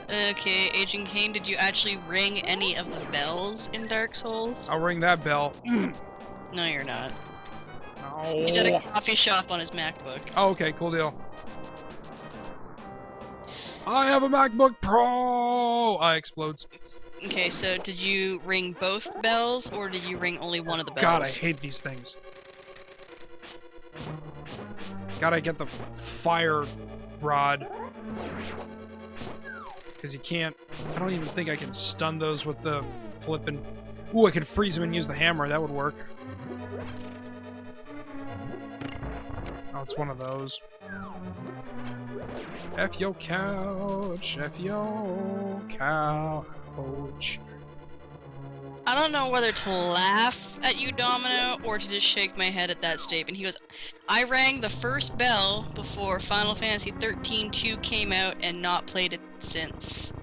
Okay, Agent Kane, did you actually ring any of the bells in Dark Souls? I'll ring that bell. No, you're not. Oh. He's at a coffee shop on his MacBook. Oh, okay, cool deal. I have a MacBook Pro! Explodes. Okay, so did you ring both bells, or did you ring only one of the bells? God, I hate these things. Gotta get the fire rod. Because you can't... I don't even think I can stun those with the flippin'... Ooh, I could freeze them and use the hammer. That would work. Oh, it's one of those. F yo couch. F yo couch. I don't know whether to laugh at you, Domino, or to just shake my head at that statement. He goes, I rang the first bell before Final Fantasy 13-2 came out and not played it since.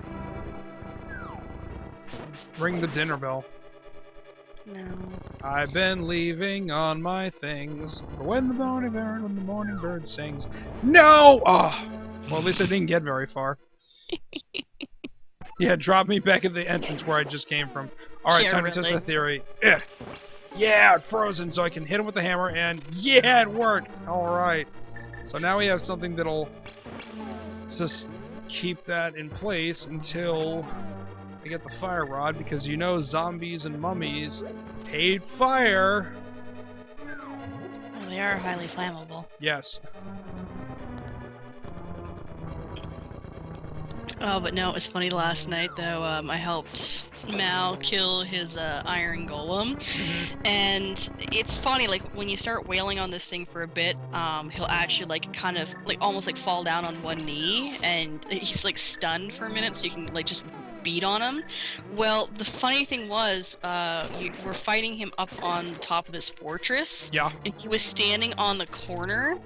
Ring the dinner bell. No. I've been leaving on my things for when the morning bird sings. No! Oh! Well, at least I didn't get very far. Yeah, drop me back at the entrance where I just came from. Alright, time to test the theory. Yeah, it's frozen, so I can hit him with the hammer, and yeah, it worked! Alright. So now we have something that'll just keep that in place until I get the fire rod, because zombies and mummies hate fire! Well, they are highly flammable. Yes. Oh, but no, it was funny last night, though. I helped Mal kill his iron golem, and it's funny, like, when you start wailing on this thing for a bit, he'll actually, kind of, almost, fall down on one knee, and he's, stunned for a minute, so you can, just beat on him. Well, the funny thing was, we're fighting him up on the top of this fortress. Yeah. And he was standing on the corner,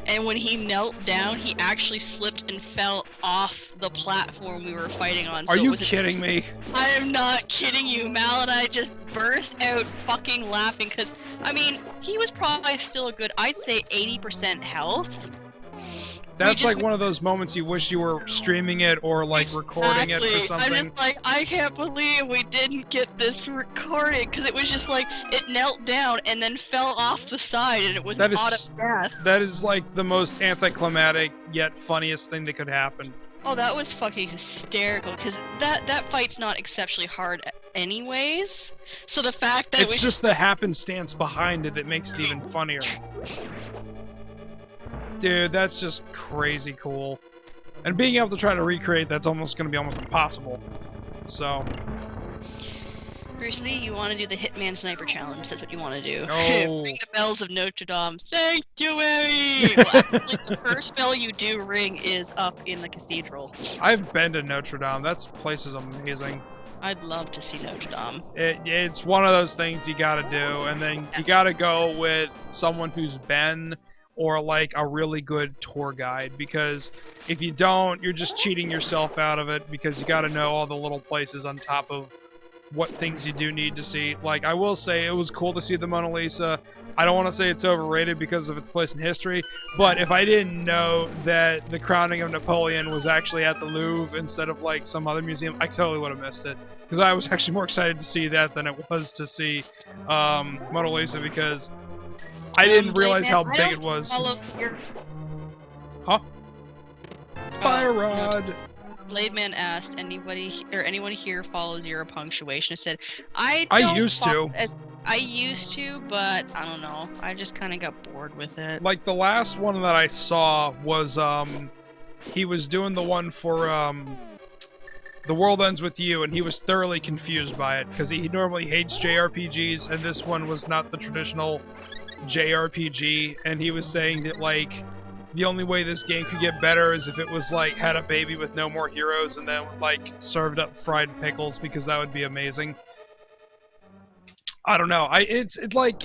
and when he knelt down, he actually slipped and fell off the platform we were fighting on. Are you kidding me? I am not kidding you. Mal and I just burst out fucking laughing, because, I mean, he was probably still a good, I'd say 80% health. That's like one of those moments you wish you were streaming it or like recording it for something. I'm just like, I can't believe we didn't get this recorded, because it was just like, it knelt down and then fell off the side and it was out of death. That is like the most anticlimactic yet funniest thing that could happen. Oh, that was fucking hysterical, because that fight's not exceptionally hard anyways. So the fact that it's just the happenstance behind it that makes it even funnier. Dude, that's just crazy cool. And being able to try to recreate that's almost going to be almost impossible. So... Bruce Lee, you want to do the Hitman Sniper Challenge. That's what you want to do. Oh. Ring the bells of Notre Dame. Sanctuary! Well, actually, the first bell you do ring is up in the cathedral. I've been to Notre Dame. That place is amazing. I'd love to see Notre Dame. It's one of those things you gotta do, and then you gotta go with someone who's been... or like a really good tour guide, because if you don't, you're just cheating yourself out of it, because you got to know all the little places on top of what things you do need to see. Like, I will say it was cool to see the Mona Lisa. I don't want to say it's overrated because of its place in history, but if I didn't know that the crowning of Napoleon was actually at the Louvre instead of like some other museum, I totally would have missed it, because I was actually more excited to see that than it was to see Mona Lisa, because I didn't realize how big it was. Huh? Fire rod! No. Blademan asked, anyone here follow zero punctuation? I said, I used to, but I don't know. I just kind of got bored with it. Like, the last one that I saw was, he was doing the one for, The World Ends With You, and he was thoroughly confused by it, because he normally hates JRPGs, and this one was not the traditional JRPG, and he was saying that, like, the only way this game could get better is if it was, like, had a baby with no more heroes and then, like, served up fried pickles, because that would be amazing. I don't know. It's like,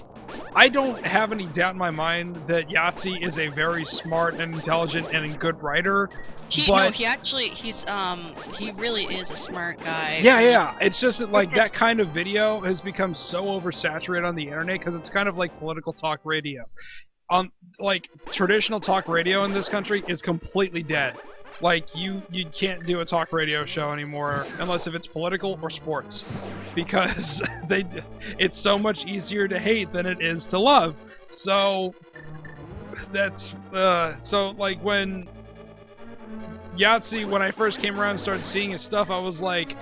I don't have any doubt in my mind that Yahtzee is a very smart and intelligent and good writer. He really is a smart guy. Yeah. It's just that, like, that kind of video has become so oversaturated on the internet, because it's kind of like political talk radio. Like, traditional talk radio in this country is completely dead. Like, you can't do a talk radio show anymore unless if it's political or sports, because it's so much easier to hate than it is to love. So that's so, like, when Yahtzee, when I first came around and started seeing his stuff, I was like,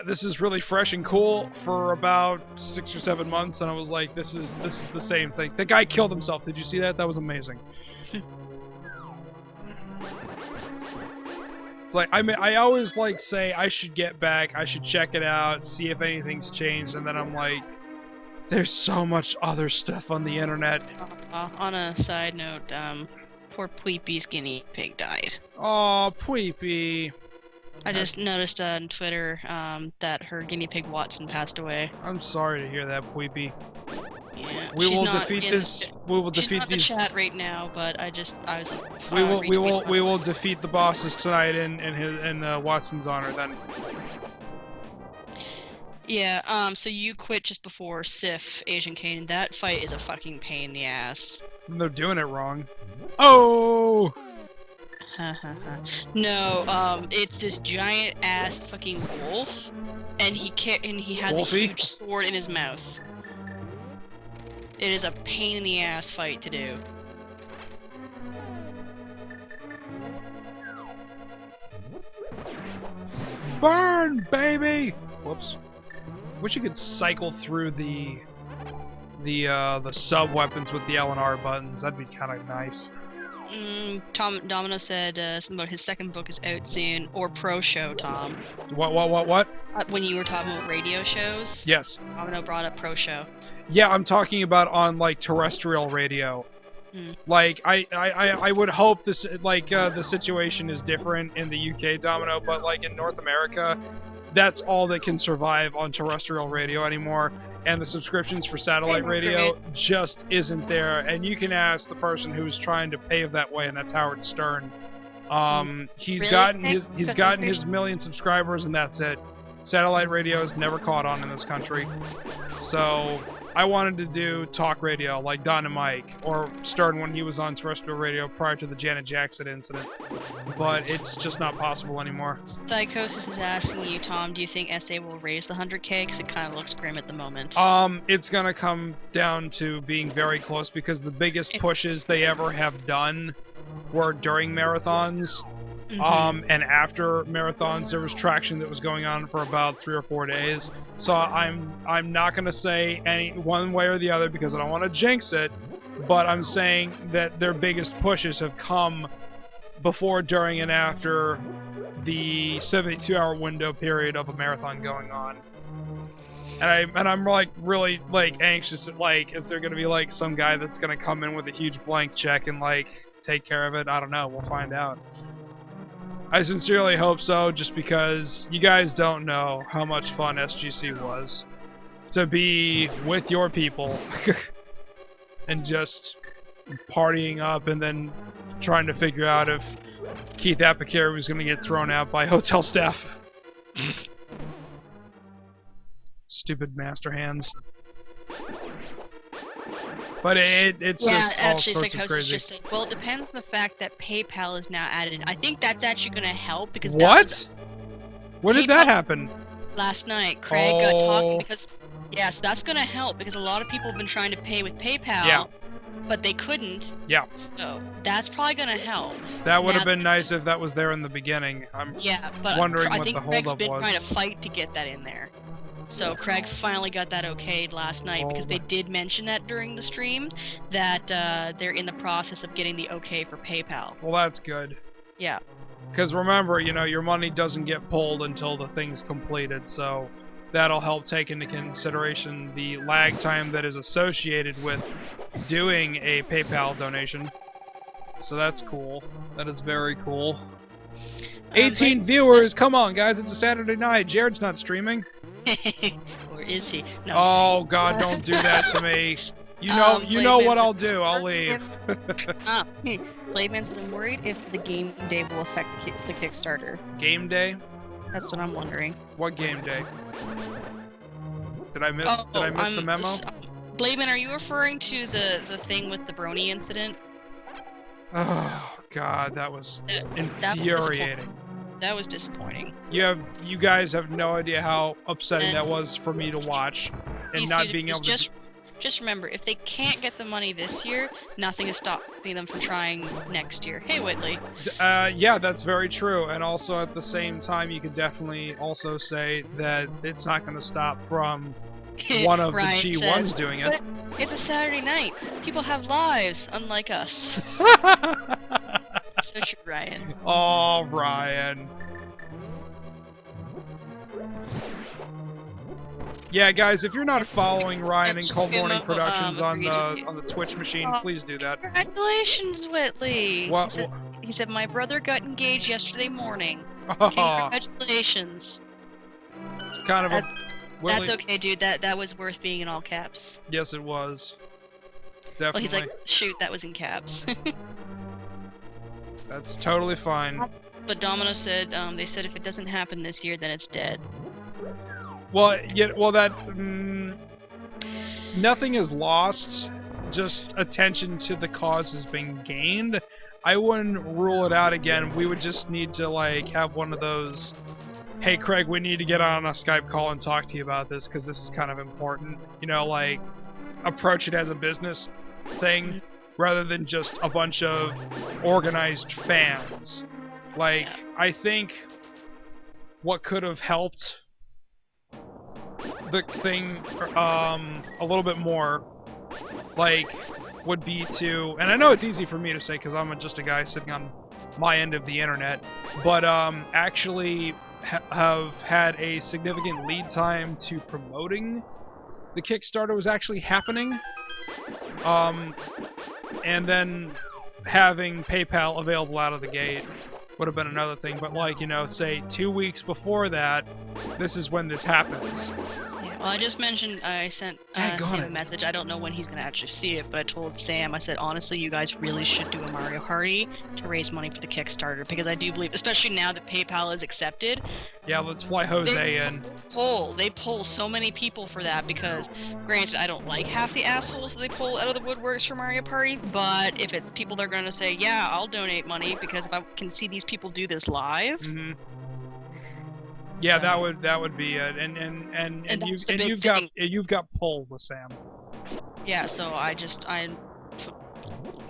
this is really fresh and cool for about 6 or 7 months, and I was like, this is the same thing. The guy killed himself. Did you see that? That was amazing. It's like, I always like say I should get back, I should check it out, see if anything's changed, and then I'm like, there's so much other stuff on the internet. On a side note, poor Pweepy's guinea pig died. Aw, Pweepy. I just noticed on Twitter that her guinea pig Watson passed away. I'm sorry to hear that, Pweepy. Yeah, we will defeat these. She's not in the chat right now, but I was like, we will defeat the bosses tonight in Watson's honor then. Yeah. So you quit just before Sif, Asian Kane. That fight is a fucking pain in the ass. They're doing it wrong. Oh. No, it's this giant ass fucking wolf, and he has a huge sword in his mouth. It is a pain in the ass fight to do. Burn, baby! Whoops. Wish you could cycle through the sub weapons with the L and R buttons. That'd be kind of nice. Domino said something about his second book is out soon, or pro show, Tom. What? When you were talking about radio shows? Yes. Domino brought up pro show. Yeah, I'm talking about on, like, terrestrial radio. Like, I would hope this, like, the situation is different in the UK, Domino, but, like, in North America, that's all that can survive on terrestrial radio anymore, and the subscriptions for satellite radio just isn't there, and you can ask the person who's trying to pave that way, and that's Howard Stern. He's gotten his million subscribers, and that's it. Satellite radio is never caught on in this country. So I wanted to do talk radio like Don and Mike, or Stern when he was on terrestrial radio prior to the Janet Jackson incident. But it's just not possible anymore. Psychosis is asking you, Tom, do you think SA will raise the 100K? Because it kind of looks grim at the moment. It's gonna come down to being very close, because the biggest pushes they ever have done were during marathons. And after marathons, there was traction that was going on for about 3 or 4 days. So I'm not gonna say any one way or the other because I don't want to jinx it, but I'm saying that their biggest pushes have come before, during, and after the 72-hour window period of a marathon going on. And I'm like really like anxious. Like, is there gonna be like some guy that's gonna come in with a huge blank check and like take care of it? I don't know. We'll find out. I sincerely hope so, just because you guys don't know how much fun SGC was. To be with your people and just partying up and then trying to figure out if Keith Apicary was going to get thrown out by hotel staff. Stupid master hands. But it's just all sorts of crazy. Just said, well, it depends on the fact that PayPal is now added. I think that's actually going to help because what? When did that happen? Last night, Craig got talking because so that's going to help because a lot of people have been trying to pay with PayPal, but they couldn't. Yeah. So that's probably going to help. That would have been nice if that was there in the beginning. I'm wondering what the holdup was. I think Craig's been trying to fight to get that in there. So Craig finally got that okayed last night because they did mention that during the stream that they're in the process of getting the okay for PayPal. Well, that's good. Yeah. Because remember, you know, your money doesn't get pulled until the thing's completed, so that'll help take into consideration the lag time that is associated with doing a PayPal donation. So that's cool. That is very cool. 18 viewers! Come on, guys, it's a Saturday night. Jared's not streaming. Or is he? No. Oh God, don't do that to me. You know what I'll do. I'll leave. Blademan says, I'm worried if the game day will affect the Kickstarter. Game day? That's what I'm wondering. What game day? Did I miss the memo? Blademan, are you referring to the thing with the Brony incident? Oh God, that was infuriating. That was disappointing. You guys have no idea how upsetting that was for me to watch, and not being able to. Just remember, if they can't get the money this year, nothing is stopping them from trying next year. Hey, Whitley. Yeah, that's very true. And also at the same time, you could definitely also say that it's not going to stop from one of the G1s doing it. But it's a Saturday night. People have lives, unlike us. So true, Ryan. Oh, Ryan. Yeah, guys, if you're not following Ryan and Cold Morning Productions on the Twitch machine, please do that. Congratulations, Whitley. What? He said my brother got engaged yesterday morning. Congratulations. It's kind of That's okay, dude. That was worth being in all caps. Yes, it was. Definitely. Well, he's like, shoot, that was in caps. That's totally fine. But Domino said, they said if it doesn't happen this year, then it's dead. Well, nothing is lost. Just attention to the cause is being gained. I wouldn't rule it out again. We would just need to like have one of those. Hey, Craig, we need to get on a Skype call and talk to you about this because this is kind of important. You know, like approach it as a business thing. Rather than just a bunch of organized fans. Like, I think what could have helped the thing a little bit more, like, would be to, and I know it's easy for me to say because I'm just a guy sitting on my end of the internet, but actually have had a significant lead time to promoting the Kickstarter was actually happening. And then having PayPal available out of the gate would have been another thing. But like, you know, say 2 weeks before that, this is when this happens. Yeah, well, I just mentioned I sent Sam a message. I don't know when he's going to actually see it, but I told Sam, I said, honestly, you guys really should do a Mario Party to raise money for the Kickstarter, because I do believe, especially now that PayPal is accepted. Yeah, let's fly Jose in. They pull so many people for that, because granted, I don't like half the assholes that they pull out of the woodworks for Mario Party, but if it's people that are going to say, yeah, I'll donate money, because if I can see these people do this live. Mm-hmm. Yeah, so, that would be it, and you've got pull with Sam. Yeah, so I'm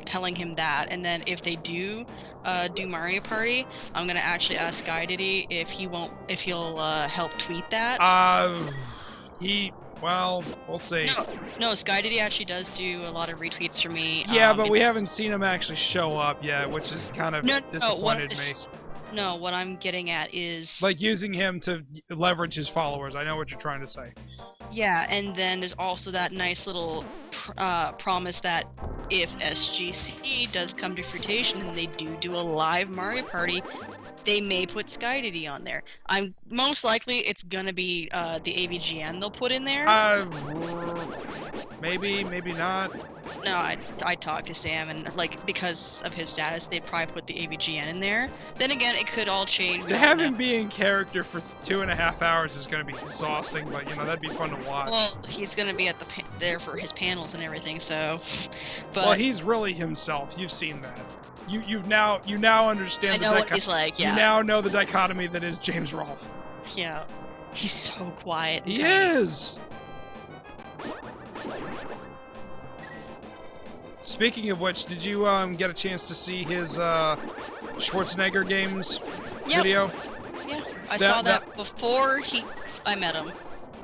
telling him that, and then if they do Mario Party, I'm gonna actually ask Skydiddy if he'll help tweet that. We'll see. No, Skydiddy actually does do a lot of retweets for me. Yeah, but we haven't seen him actually show up yet, which is kind of disappointed me. No, what I'm getting at is... like, using him to leverage his followers. I know what you're trying to say. Yeah, and then there's also that nice little promise that if SGC does come to fruition and they do a live Mario Party, they may put Skydiddy on there. Most likely it's gonna be the AVGN they'll put in there. Maybe not. No, I talked to Sam, and like, because of his status, they'd probably put the AVGN in there. Then again, it could all change. To have him be in character for 2.5 hours is going to be exhausting, but you know, that'd be fun to watch. Well, he's going to be at there for his panels and everything, so. But well, he's really himself. You've seen that. You now understand. I know what he's like. Yeah. You now know the dichotomy that is James Rolfe. Yeah, he's so quiet. He is. Speaking of which, did you get a chance to see his Schwarzenegger games video? Yeah, I saw that before I met him.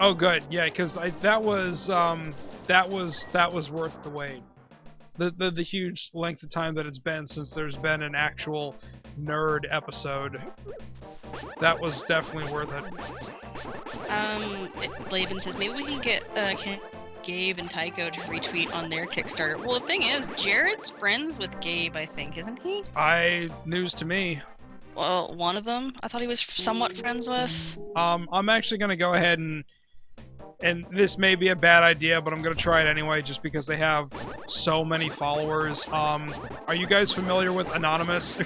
Oh, good. Yeah, because that was worth the wait. The huge length of time that it's been since there's been an actual nerd episode. That was definitely worth it. Laban says maybe we can get Gabe and Tycho to retweet on their Kickstarter. Well, the thing is, Jared's friends with Gabe, I think, isn't he? News to me. Well, one of them, I thought he was somewhat friends with. I'm actually gonna go ahead and this may be a bad idea, but I'm gonna try it anyway, just because they have so many followers. Are you guys familiar with Anonymous?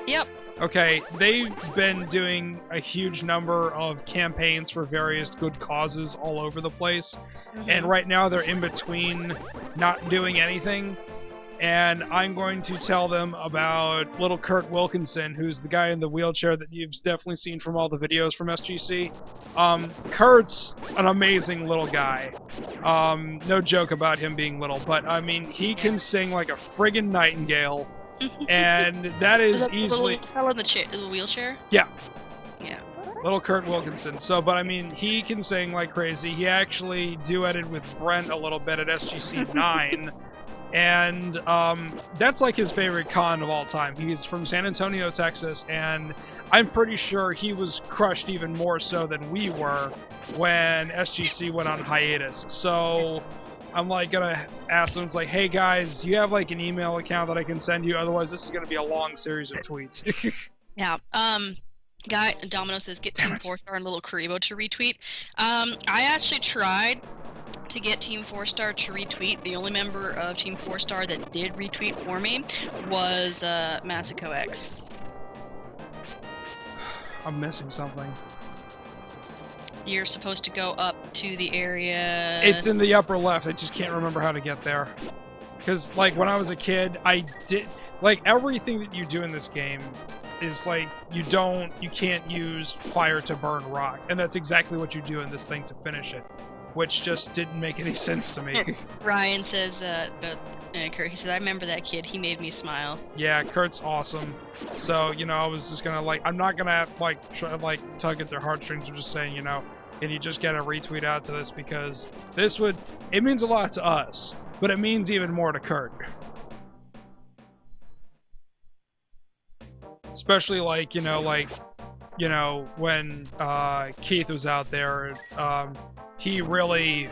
Yep. Okay, they've been doing a huge number of campaigns for various good causes all over the place. Mm-hmm. And right now they're in between not doing anything. And I'm going to tell them about little Kurt Wilkinson, who's the guy in the wheelchair that you've definitely seen from all the videos from SGC. Kurt's an amazing little guy. No joke about him being little, but I mean, he can sing like a friggin' nightingale. And that is easily... The fellow in the wheelchair? Yeah. Yeah. Little Kurt Wilkinson. So, but I mean, he can sing like crazy. He actually duetted with Brent a little bit at SGC 9. And that's like his favorite con of all time. He's from San Antonio, Texas, and I'm pretty sure he was crushed even more so than we were when SGC went on hiatus. So I'm like gonna ask them, it's like, hey guys, you have like an email account that I can send you? Otherwise, this is gonna be a long series of tweets. Yeah. Guy Domino says get Team 4-Star and Little Karibo to retweet. I actually tried to get Team 4-Star to retweet. The only member of Team 4-Star that did retweet for me was Masako X. I'm missing something. You're supposed to go up to the area... It's in the upper left. I just can't remember how to get there. Because, like, when I was a kid, I did... like, everything that you do in this game is, like, you can't use fire to burn rock. And that's exactly what you do in this thing to finish it. Which just didn't make any sense to me. Ryan says, Kurt, he says, I remember that kid. He made me smile. Yeah, Kurt's awesome. So, you know, I was just gonna, like, I'm not gonna have, like, try, like, tug at their heartstrings. I'm just saying, you know, can you just get a retweet out to this? Because it means a lot to us, but it means even more to Kurt. Especially, like, you know, when Keith was out there, he really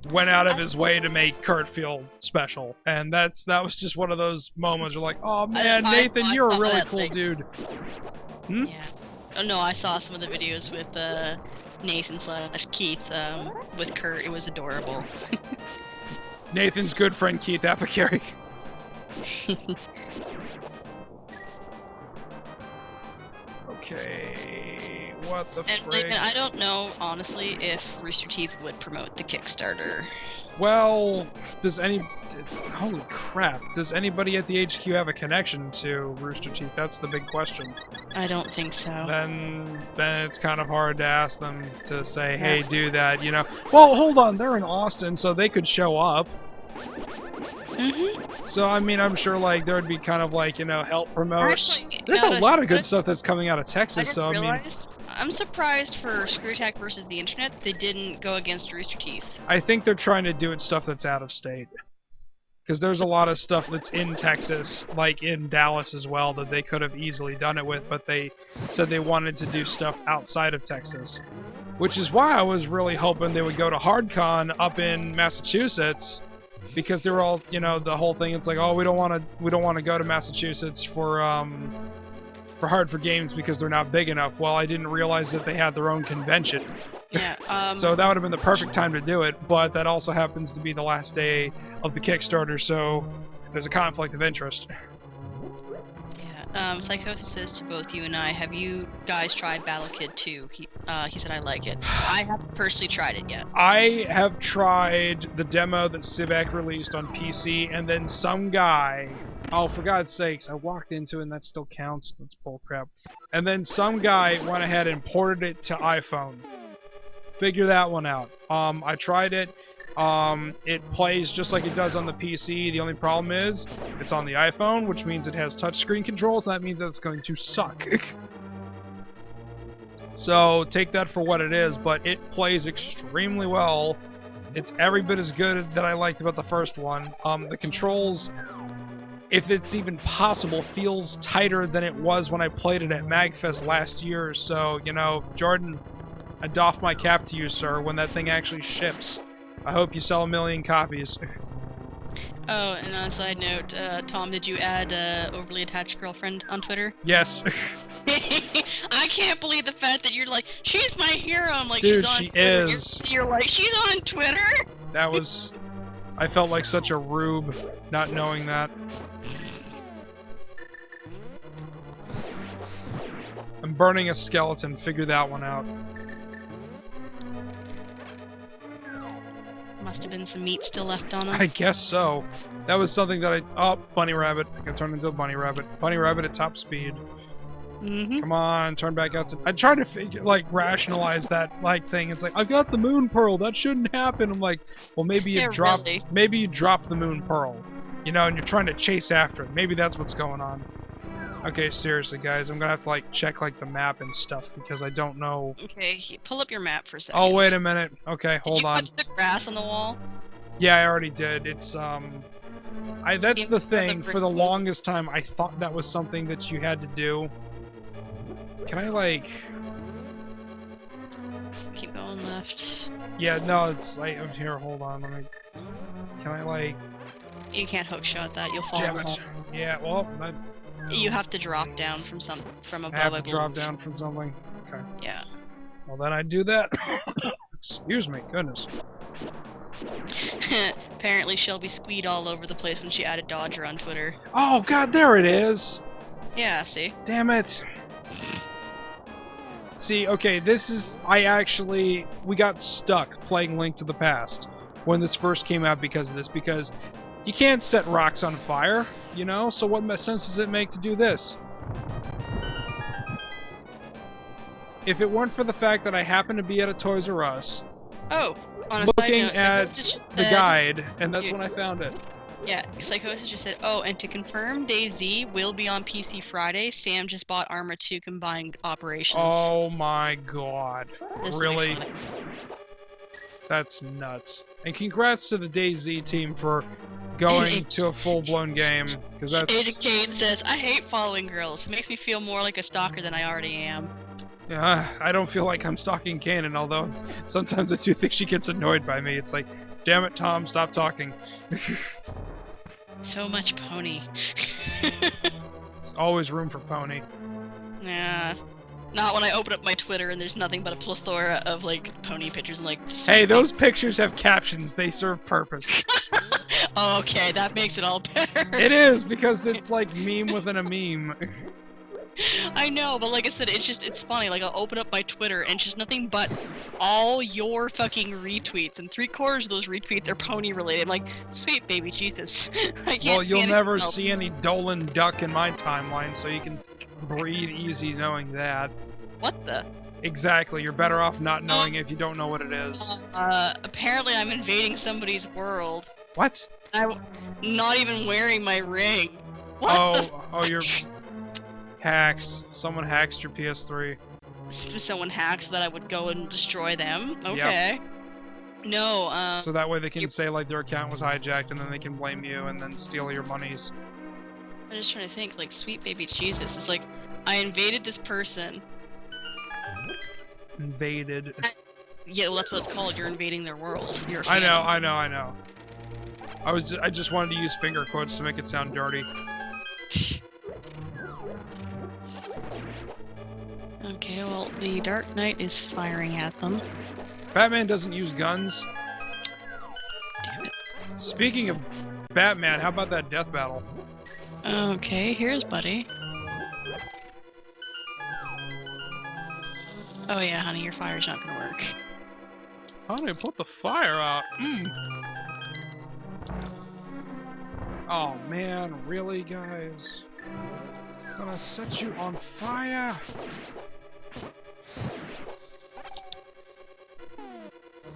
went out of his way to make Kurt feel special, and that was just one of those moments. You're like, oh man, Nathan, you're a really cool dude. Hmm? Yeah. Oh no, I saw some of the videos with Nathan/Keith with Kurt. It was adorable. Nathan's good friend Keith Apicary. Okay, what the frick? And I don't know, honestly, if Rooster Teeth would promote the Kickstarter. Well, holy crap, does anybody at the HQ have a connection to Rooster Teeth? That's the big question. I don't think so. Then it's kind of hard to ask them to say, hey, do that, you know. Well, hold on, they're in Austin, so they could show up. Mm-hmm. So, I mean, I'm sure, like, there would be kind of, like, you know, help promote. Actually, there's a lot of good stuff that's coming out of Texas, so, I mean... I'm surprised for Screw Attack versus the Internet, they didn't go against Rooster Teeth. I think they're trying to do it stuff that's out of state. Because there's a lot of stuff that's in Texas, like in Dallas as well, that they could have easily done it with, but they said they wanted to do stuff outside of Texas. Which is why I was really hoping they would go to HardCon up in Massachusetts, because they were all, you know, the whole thing, it's like, oh, we don't want to go to Massachusetts for Hartford Games because they're not big enough. Well, I didn't realize that they had their own convention. Yeah. So that would have been the perfect time to do it, but that also happens to be the last day of the Kickstarter, so there's a conflict of interest. Yeah. Psychosis says to both you and I, have you guys tried Battle Kid 2? He said I like it. I haven't personally tried it yet. I have tried the demo that Civac released on PC, and then some guy... Oh, for God's sakes, I walked into it and that still counts. That's bullcrap. And then some guy went ahead and ported it to iPhone. Figure that one out. I tried it. It plays just like it does on the PC. The only problem is it's on the iPhone, which means it has touchscreen controls. That means that it's going to suck. So take that for what it is, but it plays extremely well. It's every bit as good that I liked about the first one. The controls, if it's even possible, feels tighter than it was when I played it at MagFest last year. So, you know, Jordan, I doff my cap to you, sir, when that thing actually ships. I hope you sell 1 million copies. Oh, and on a side note, Tom, did you add overly attached girlfriend on Twitter? Yes. I can't believe the fact that you're like, she's my hero. I'm like, dude, she's on she Twitter. is. You're like, she's on Twitter? That was... I felt like such a rube not knowing that. I'm burning a skeleton, figure that one out. Must have been some meat still left on him. I guess so. That was something that oh, bunny rabbit. I got turned into a bunny rabbit. Bunny rabbit at top speed. Mm-hmm. Come on, turn back out to... I tried to figure, like, rationalize that, like, thing. It's like, I've got the moon pearl, that shouldn't happen. I'm like, well, maybe you maybe you drop the moon pearl. You know, and you're trying to chase after it. Maybe that's what's going on. Okay, seriously, guys, I'm gonna have to, like, check, like, the map and stuff, because I don't know... Okay, pull up your map for a second. Oh, wait a minute. Okay, hold on. Did you put the grass on the wall? Yeah, I already did. It's, that's the thing. For the longest time, I thought that was something that you had to do. Can I, like... Keep going left. Yeah, no, it's, like, here, hold on, let me... Can I, like... You can't hookshot that, you'll fall Damn in the it. hole. Yeah, well, that... You have to drop down from above. I have to drop down from something? Okay. Yeah. Well, then I do that. Excuse me, goodness. Apparently Shelby squeed all over the place when she added Dodger on Twitter. Oh, God, there it is! Yeah, see? Damn it. See, okay, this is... we got stuck playing Link to the Past when this first came out because of this, because you can't set rocks on fire, you know? So what sense does it make to do this? If it weren't for the fact that I happened to be at a Toys R Us... Oh, on a looking side note, at the guide, and that's when I found it. Yeah, Psychosis just said, oh, and to confirm, DayZ will be on PC Friday. Sam just bought Arma 2 Combined Operations. Oh my god. This really? That's nuts. And congrats to the DayZ team for going to a full-blown game, because that's... Kate says, I hate following girls. It makes me feel more like a stalker than I already am. Yeah, I don't feel like I'm stalking Kanan, although sometimes I do think she gets annoyed by me. It's like, damn it, Tom, stop talking. So much pony. There's always room for pony. Yeah. Not when I open up my Twitter and there's nothing but a plethora of, like, pony pictures and, like... Hey, those pictures have captions. They serve purpose. Oh, okay, that makes it all better. It is, because it's like meme within a meme. I know, but like I said, it's funny. Like, I'll open up my Twitter and it's just nothing but all your fucking retweets, and 3/4 of those retweets are pony related. I'm like, sweet baby Jesus. I can't Well, see you'll never else. see any Dolan Duck in my timeline, so you can breathe easy knowing that. What the? Exactly, you're better off not knowing if you don't know what it is. Apparently I'm invading somebody's world. What? I'm not even wearing my ring. What Oh, you're... Hacks. Someone hacks your PS3. Someone hacked so that I would go and destroy them? Okay. Yep. No, So that way they can say, like, their account was hijacked, and then they can blame you and then steal your monies. I'm just trying to think, like, sweet baby Jesus. It's like, I invaded this person. Invaded. Yeah, well, that's what it's called. You're invading their world. You're a I fan. know. I just wanted to use finger quotes to make it sound dirty. Okay, well, the Dark Knight is firing at them. Batman doesn't use guns. Damn it. Speaking of Batman, how about that death battle? Okay, here's Buddy. Oh yeah, honey, your fire's not gonna work. Honey, put the fire out. Oh man, really, guys? I'm gonna set you on fire.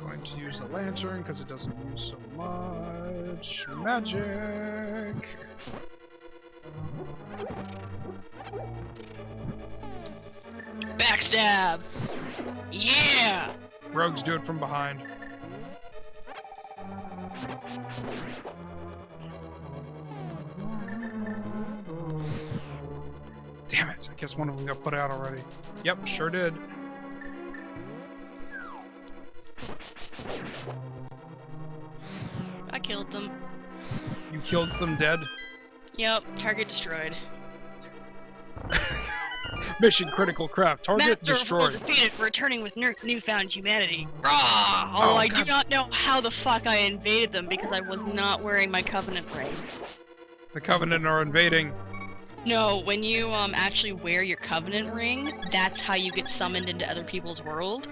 Going to use the lantern because it doesn't use so much magic. Backstab! Yeah! Rogues do it from behind. Damn it, I guess one of them got put out already. Yep, sure did. I killed them. You killed them dead? Yep, target destroyed. Mission critical craft. Target Master destroyed. defeated for returning with newfound humanity. Rah! Although I do not know how the fuck I invaded them because I was not wearing my Covenant ring. The Covenant are invading. No, when you actually wear your Covenant ring, that's how you get summoned into other people's world.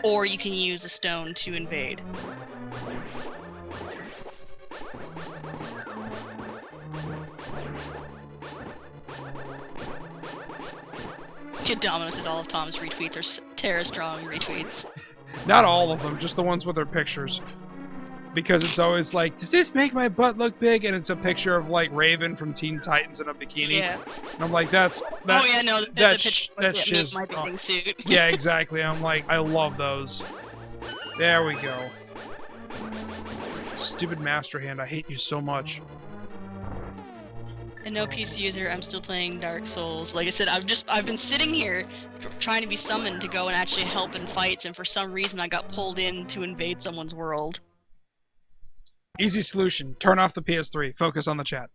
Or you can use a stone to invade. Kid Domino says all of Tom's retweets are Terra Strong retweets. Not all of them, just the ones with their pictures. Because it's always like, does this make my butt look big? And it's a picture of like Raven from Teen Titans in a bikini. Yeah. And I'm like, that's oh yeah, no, that's shiz. My bathing suit. Yeah, exactly. I'm like, I love those. There we go. Stupid Master Hand, I hate you so much. And no PC user, I'm still playing Dark Souls. Like I said, I've been sitting here trying to be summoned to go and actually help in fights, and for some reason I got pulled in to invade someone's world. Easy solution. Turn off the PS3. Focus on the chat.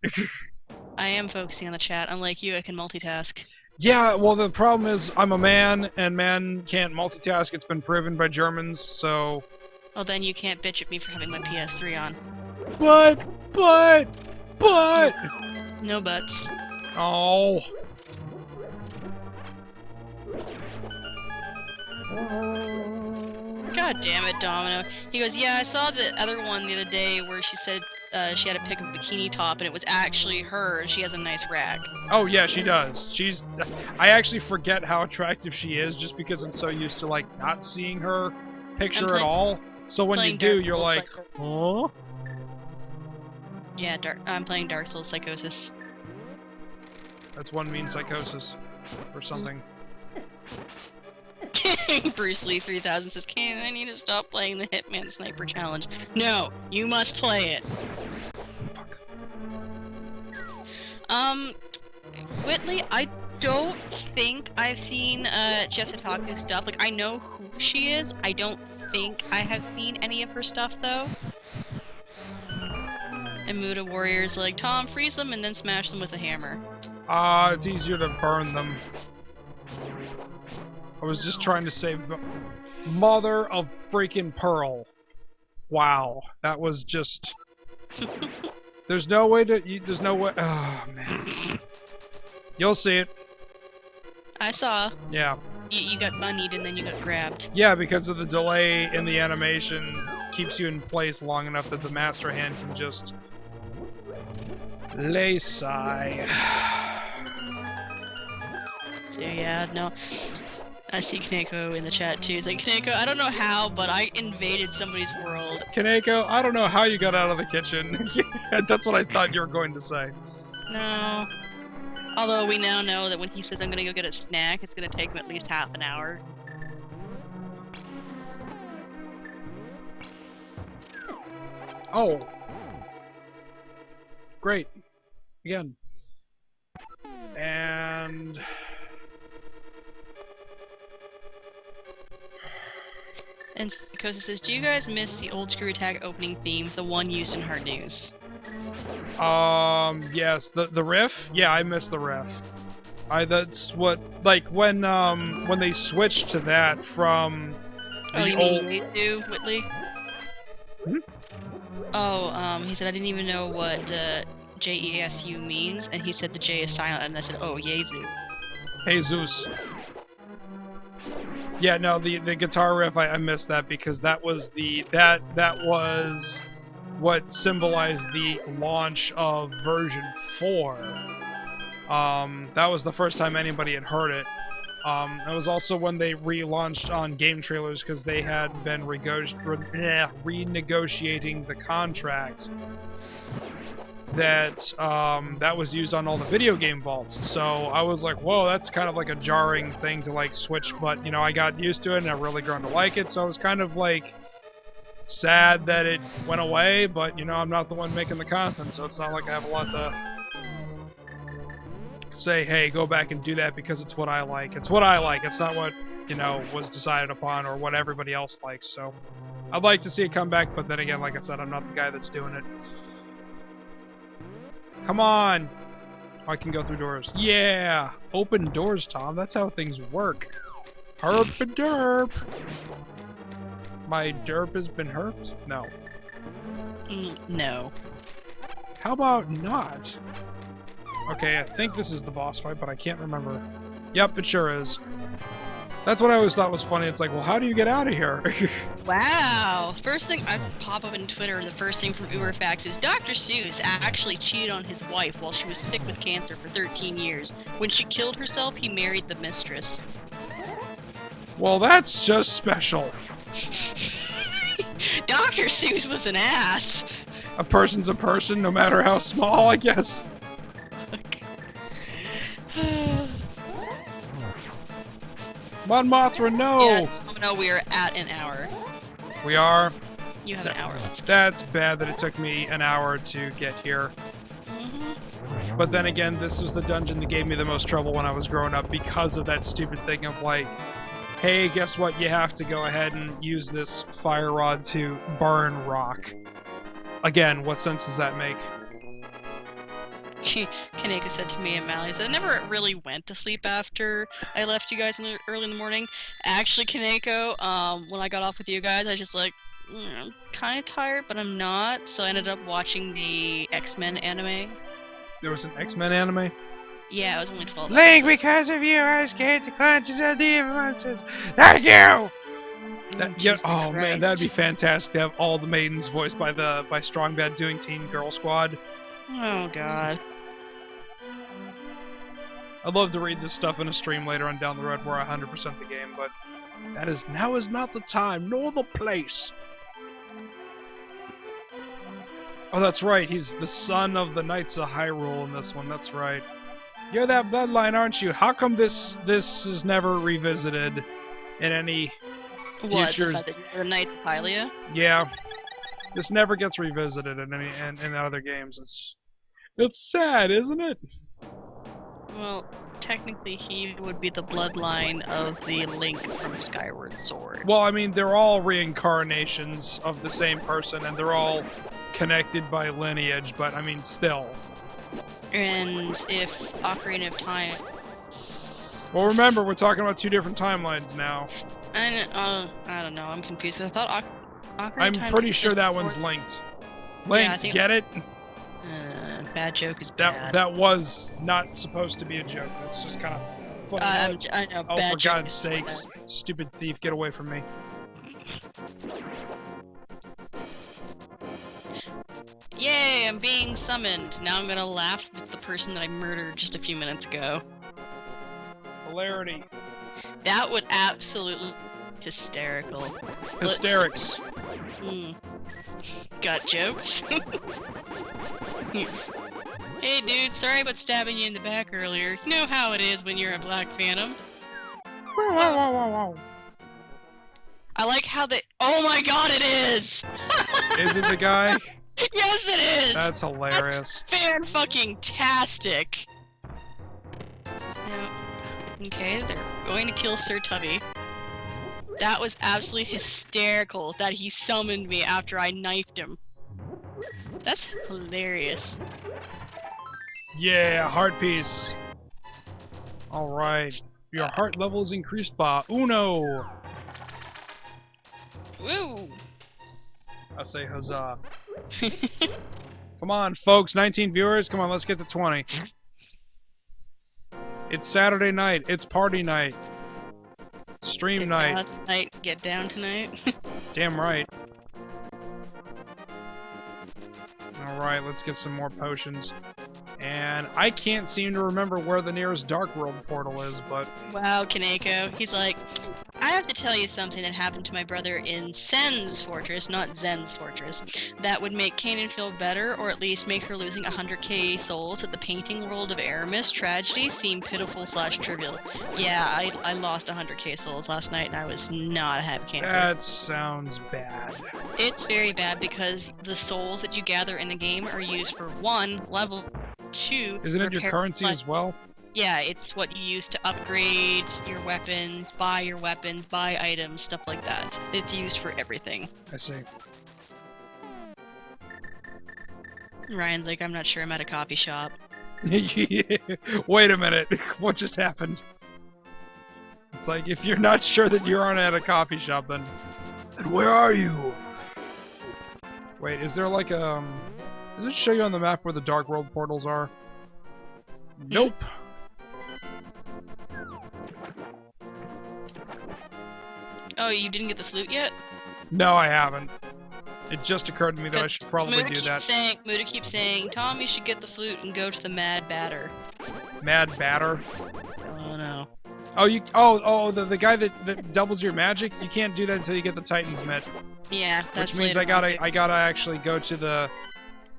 I am focusing on the chat. Unlike you, I can multitask. Yeah, well, the problem is I'm a man, and men can't multitask. It's been proven by Germans, so... Well, then you can't bitch at me for having my PS3 on. But... No buts. Oh... God damn it, Domino. He goes, yeah, I saw the other one the other day where she said she had a pic of a bikini top and it was actually her and she has a nice rack. Oh yeah, she does. I actually forget how attractive she is just because I'm so used to like not seeing her picture at all. So when you do, you're like, huh? Yeah, I'm playing Dark Souls Psychosis. That's one mean psychosis. Or something. Bruce Lee 3000 says, I need to stop playing the Hitman Sniper Challenge. No, you must play it. Fuck. Whitley, I don't think I've seen Jessitaku's stuff. Like, I know who she is. I don't think I have seen any of her stuff, though. And Muda Warrior's like, Tom, freeze them and then smash them with a hammer. It's easier to burn them. I was just trying to save the mother of freaking pearl. Wow, that was just... There's no way to... There's no way... Oh, man. You'll see it. I saw. Yeah. You got bunnied and then you got grabbed. Yeah, because of the delay in the animation keeps you in place long enough that the master hand can just... lay sigh. So yeah, no. I see Kaneko in the chat too. He's like, Kaneko, I don't know how, but I invaded somebody's world. Kaneko, I don't know how you got out of the kitchen. That's what I thought you were going to say. No. Although we now know that when he says I'm gonna go get a snack, it's gonna take him at least half an hour. Oh. Great. Again. And... And Kosa says, do you guys miss the old Screw Attack opening theme, the one used in Hard News? Yes, the riff? Yeah, I miss the riff. That's what, like, when they switched to that from Oh, the you old... mean Yezu, Whitley? Hmm? Oh, he said, I didn't even know what, J-E-S-U means, and he said the J is silent, and I said, oh, Yezu. Jesus. Yeah, no, the guitar riff, I missed that because that was that was what symbolized the launch of version 4. That was the first time anybody had heard it. It was also when they relaunched on game trailers because they had been renegotiating the contract that that was used on all the video game vaults. So I was like, whoa, that's kind of like a jarring thing to like switch, but you know, I got used to it and I've really grown to like it, so I was kind of like sad that it went away, but you know, I'm not the one making the content, so it's not like I have a lot to say, hey, go back and do that because it's what I like. It's what I like. It's not what, you know, was decided upon or what everybody else likes. So I'd like to see it come back, but then again, like I said, I'm not the guy that's doing it. Come on! I can go through doors. Yeah! Open doors, Tom. That's how things work. Herp and derp! My derp has been herped? No. No. How about not? Okay, I think this is the boss fight, but I can't remember. Yep, it sure is. That's what I always thought was funny. It's like, well, how do you get out of here? Wow! First thing I pop up in Twitter, the first thing from Uberfax is Dr. Seuss actually cheated on his wife while she was sick with cancer for 13 years. When she killed herself, he married the mistress. Well, that's just special. Dr. Seuss was an ass! A person's a person, no matter how small, I guess. Mon Mothra, no! Yeah, no, we are at an hour. We are? You have an hour left. That's bad that it took me an hour to get here. Mm-hmm. But then again, this was the dungeon that gave me the most trouble when I was growing up because of that stupid thing of like, hey, guess what? You have to go ahead and use this fire rod to burn rock. Again, what sense does that make? Kaneko said to me and Mally, I never really went to sleep after I left you guys early in the morning. Actually, Kaneko, when I got off with you guys, I was just like, I'm kind of tired, but I'm not. So I ended up watching the X-Men anime. There was an X-Men anime? Yeah, it was only 12 Link, episodes. because of you, I escaped the clutches of the evil monsters. Thank you! Oh man, that'd be fantastic to have all the maidens voiced by Strong Bad doing Teen Girl Squad. Oh god. I'd love to read this stuff in a stream later on down the road where I 100% the game, but now is not the time nor the place. Oh, that's right. He's the son of the Knights of Hyrule in this one. That's right. You're that bloodline, aren't you? How come this is never revisited in any futures? What? The Knights of Hylia? Yeah. This never gets revisited in any in other games. It's sad, isn't it? Well, technically he would be the bloodline of the Link from Skyward Sword. Well, I mean, they're all reincarnations of the same person, and they're all connected by lineage, but I mean, still. And if Ocarina of Time... Well, remember, we're talking about 2 different timelines now. I don't know, I'm confused, 'cause I thought Ocarina of I'm Time pretty sure that one's linked. Linked, Yeah, get it? bad joke is bad. That was not supposed to be a joke. That's just kind of funny. I know, Oh, bad for joke God's is sakes. bad. Stupid thief, get away from me. Yay, I'm being summoned. Now I'm gonna laugh with the person that I murdered just a few minutes ago. Hilarity. That would absolutely hysterical. Hysterics. Got jokes? Hey dude, sorry about stabbing you in the back earlier. You know how it is when you're a Black Phantom. Wow. I like how they— oh my god, it is! Is it the guy? Yes, it is! That's hilarious. That's fan-fucking-tastic! Okay, they're going to kill Sir Tubby. That was absolutely hysterical that he summoned me after I knifed him. That's hilarious. Yeah, heart piece. Alright. Your heart level is increased by uno. Woo! I say huzzah. Come on, folks. 19 viewers. Come on, let's get to 20. It's Saturday night. It's party night. Stream night. Get down tonight. Damn right. Alright, let's get some more potions. And I can't seem to remember where the nearest Dark World portal is, but... Wow, Kaneko. He's like, I have to tell you something that happened to my brother in Sen's fortress, not Zen's fortress, that would make Kanan feel better, or at least make her losing 100k souls at the painting world of Aramis tragedy seem pitiful/trivial. Yeah, I lost 100k souls last night, and I was not a happy camper. That sounds bad. It's very bad because the souls that you gather in the game are used for 1, level 2... Isn't it your currency as well? Yeah, it's what you use to upgrade your weapons, buy items, stuff like that. It's used for everything. I see. Ryan's like, I'm not sure, I'm at a coffee shop. Wait a minute, what just happened? It's like, if you're not sure that you aren't at a coffee shop, then where are you? Wait, is there like does it show you on the map where the Dark World portals are? Nope. Oh, you didn't get the flute yet? No, I haven't. It just occurred to me that I should probably do that. Muda keeps saying, Tom, you should get the flute and go to the Mad Batter. Mad Batter? Oh no. Oh, the guy that doubles your magic? You can't do that until you get the Titan's Mitt. Yeah, that's which means I gotta actually go to the...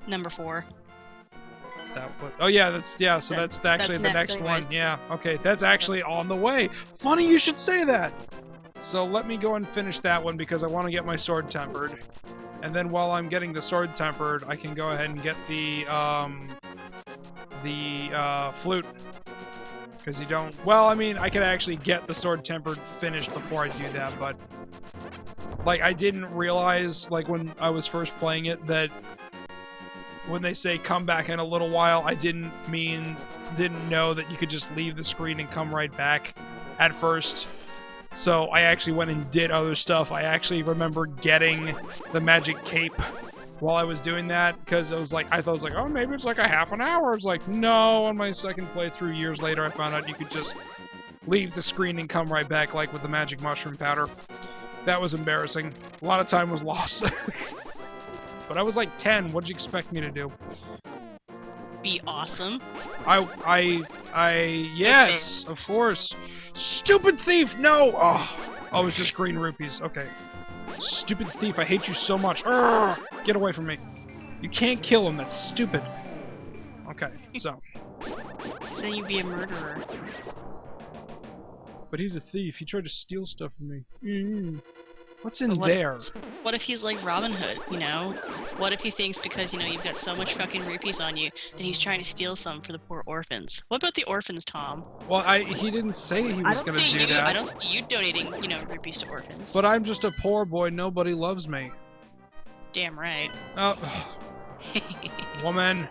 Number 4. Oh yeah, so that's actually the next one. Yeah, okay, that's actually on the way. Funny you should say that. So let me go and finish that one because I want to get my sword tempered. And then while I'm getting the sword tempered, I can go ahead and get the flute. Because you don't... Well, I mean, I could actually get the sword tempered finished before I do that, but... Like, I didn't realize, like, when I was first playing it, that... When they say come back in a little while, I didn't know that you could just leave the screen and come right back at first. So I actually went and did other stuff. I actually remember getting the magic cape while I was doing that, because I thought it was like, oh, maybe it's like a half an hour. It's like, no, on my second playthrough years later, I found out you could just leave the screen and come right back, like with the magic mushroom powder. That was embarrassing. A lot of time was lost. But I was like 10. What did you expect me to do? Be awesome. Yes, of course. Stupid thief! No! Oh, it was just green rupees. Okay. Stupid thief, I hate you so much. Urgh! Get away from me. You can't kill him, that's stupid. Okay, so. Then you'd be a murderer. But he's a thief. He tried to steal stuff from me. What's in But there? What if he's like Robin Hood, you know? What if he thinks because, you know, you've got so much fucking rupees on you, and he's trying to steal some for the poor orphans? What about the orphans, Tom? Well, he didn't say he was gonna do that. I don't see you donating, you know, rupees to orphans. But I'm just a poor boy. Nobody loves me. Damn right. Oh, woman.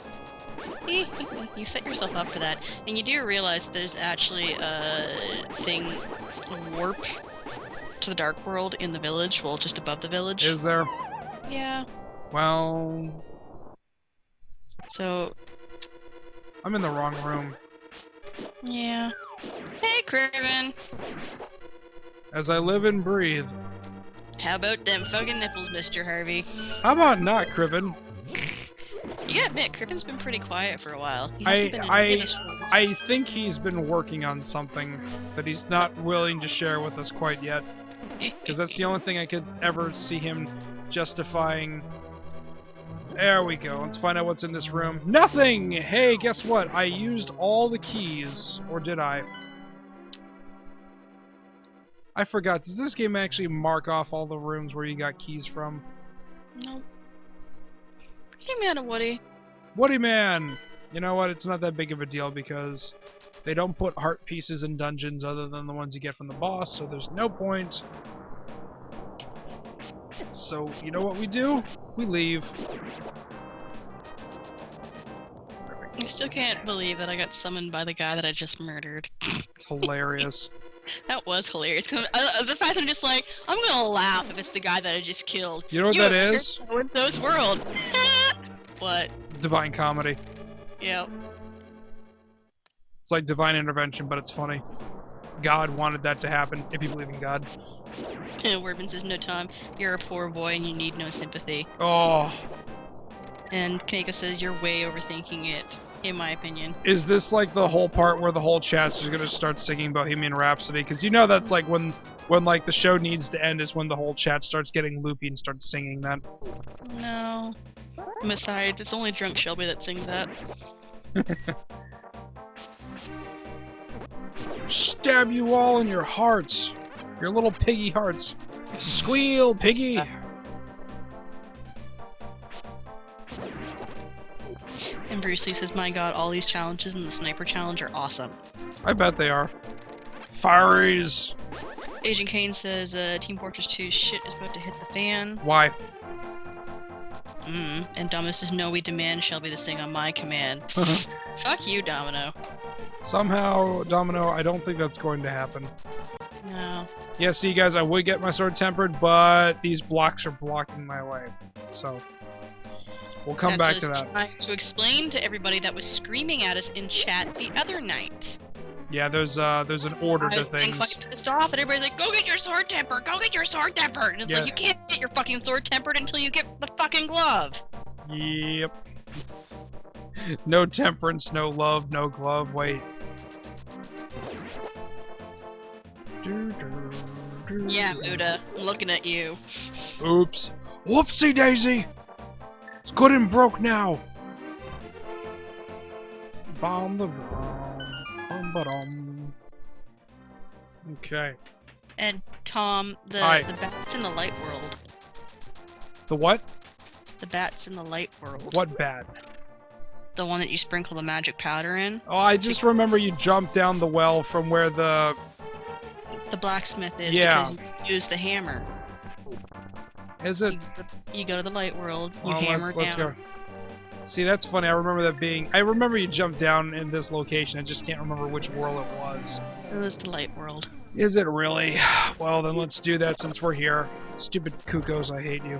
You set yourself up for that, and you do realize there's actually a thing, a warp to the dark world in the village, well, just above the village. Is there? Yeah. Well, so I'm in the wrong room. Yeah. Hey, Criven. As I live and breathe. How about them fucking nipples, Mr. Harvey? How about not, Criven? You gotta admit, Criven's been pretty quiet for a while. He I hasn't been in any of the streets. I think he's been working on something that he's not willing to share with us quite yet. Because that's the only thing I could ever see him justifying. There we go. Let's find out what's in this room. Nothing! Hey, guess what? I used all the keys. Or did I? I forgot. Does this game actually mark off all the rooms where you got keys from? Nope. Hey, man, Woody. Woody Man! You know what? It's not that big of a deal because they don't put heart pieces in dungeons other than the ones you get from the boss, so there's no point. So, you know what we do? We leave. I still can't believe that I got summoned by the guy that I just murdered. It's hilarious. That was hilarious. The fact that I'm just like, I'm gonna laugh if it's the guy that I just killed. You know what that is? Those world. What? Divine comedy. Yep. It's like divine intervention, but it's funny. God wanted that to happen, if you believe in God. Wordman says, no, Tom, you're a poor boy and you need no sympathy. Oh. And Kaneko says, you're way overthinking it, in my opinion. Is this like the whole part where the whole chat's just gonna start singing Bohemian Rhapsody? Because you know that's like when like the show needs to end is when the whole chat starts getting loopy and starts singing that. No. Besides, it's only drunk Shelby that sings that. Stab you all in your hearts. Your little piggy hearts. Squeal, piggy! And Bruce Lee says, my god, all these challenges in the sniper challenge are awesome. I bet they are. Fireys! Agent Kane says, Team Fortress 2 shit is about to hit the fan. Why? And Domino says, no, we demand Shelby to sing on my command. Fuck you, Domino. Somehow, Domino, I don't think that's going to happen. No. Yeah, see, guys, I would get my sword tempered, but these blocks are blocking my way. So, we'll come back to that. Trying to explain to everybody that was screaming at us in chat the other night. Yeah, there's an order to I was getting things. fucking pissed off, and everybody's like, go get your sword tempered! Go get your sword tempered! And it's like, you can't get your fucking sword tempered until you get the fucking glove! Yep. No temperance, no love, no glove. Wait. Yeah, Muda, I'm looking at you. Oops. Whoopsie daisy! It's good and broke now. Bomb the bomb, ba-dum. Okay. And Tom, the bats in the light world. The what? The bats in the light world. What bat? The one that you sprinkle the magic powder in. Oh, I just remember you jumped down the well from where the blacksmith is, yeah, because you use the hammer. Is it? You go to the light world, you hammer down. Let's go. See, that's funny. I remember you jumped down in this location. I just can't remember which world it was. It was the light world. Is it really? Well, then let's do that since we're here. Stupid cuckoos, I hate you.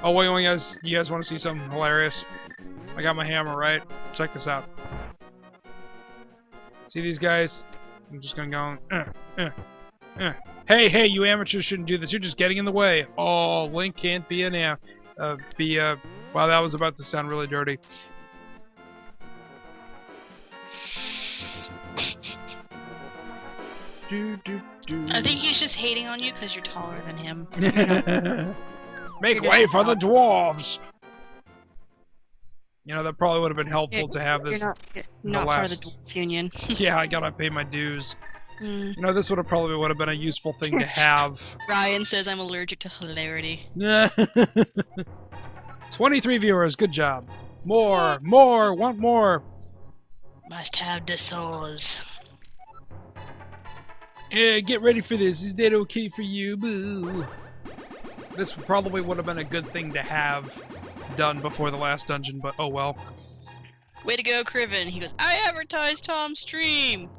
Oh, wait, you guys want to see something hilarious? I got my hammer, right? Check this out. See these guys? I'm just gonna go, Hey, you amateurs shouldn't do this. You're just getting in the way. Oh, Link can't be wow, that was about to sound really dirty. I think he's just hating on you because you're taller than him. Make way for the dwarves! You know, that probably would have been helpful to have this. You're not part of the dwarf union. Yeah, I gotta pay my dues. Mm. You know, this would have been a useful thing to have. Ryan says I'm allergic to hilarity. 23 viewers, good job. More, want more. Must have the souls. Yeah, get ready for this. Is that okay for you? Boo. This probably would have been a good thing to have done before the last dungeon, but oh well. Way to go, Criven. He goes, I advertised Tom's stream.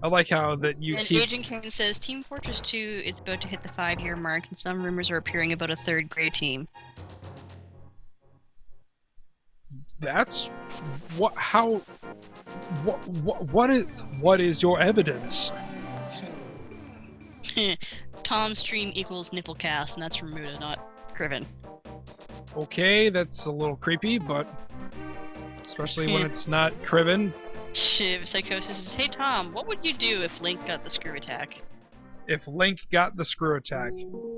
I like how that you and keep... Agent Kane says Team Fortress 2 is about to hit the 5-year mark, and some rumors are appearing about a third Grey team. That's what? How? What is your evidence? Tom's stream equals nipplecast, and that's from Muda, not Criven. Okay, that's a little creepy, but especially when it's not Criven. Psychosis says, hey Tom, what would you do if Link got the screw attack? If Link got the screw attack.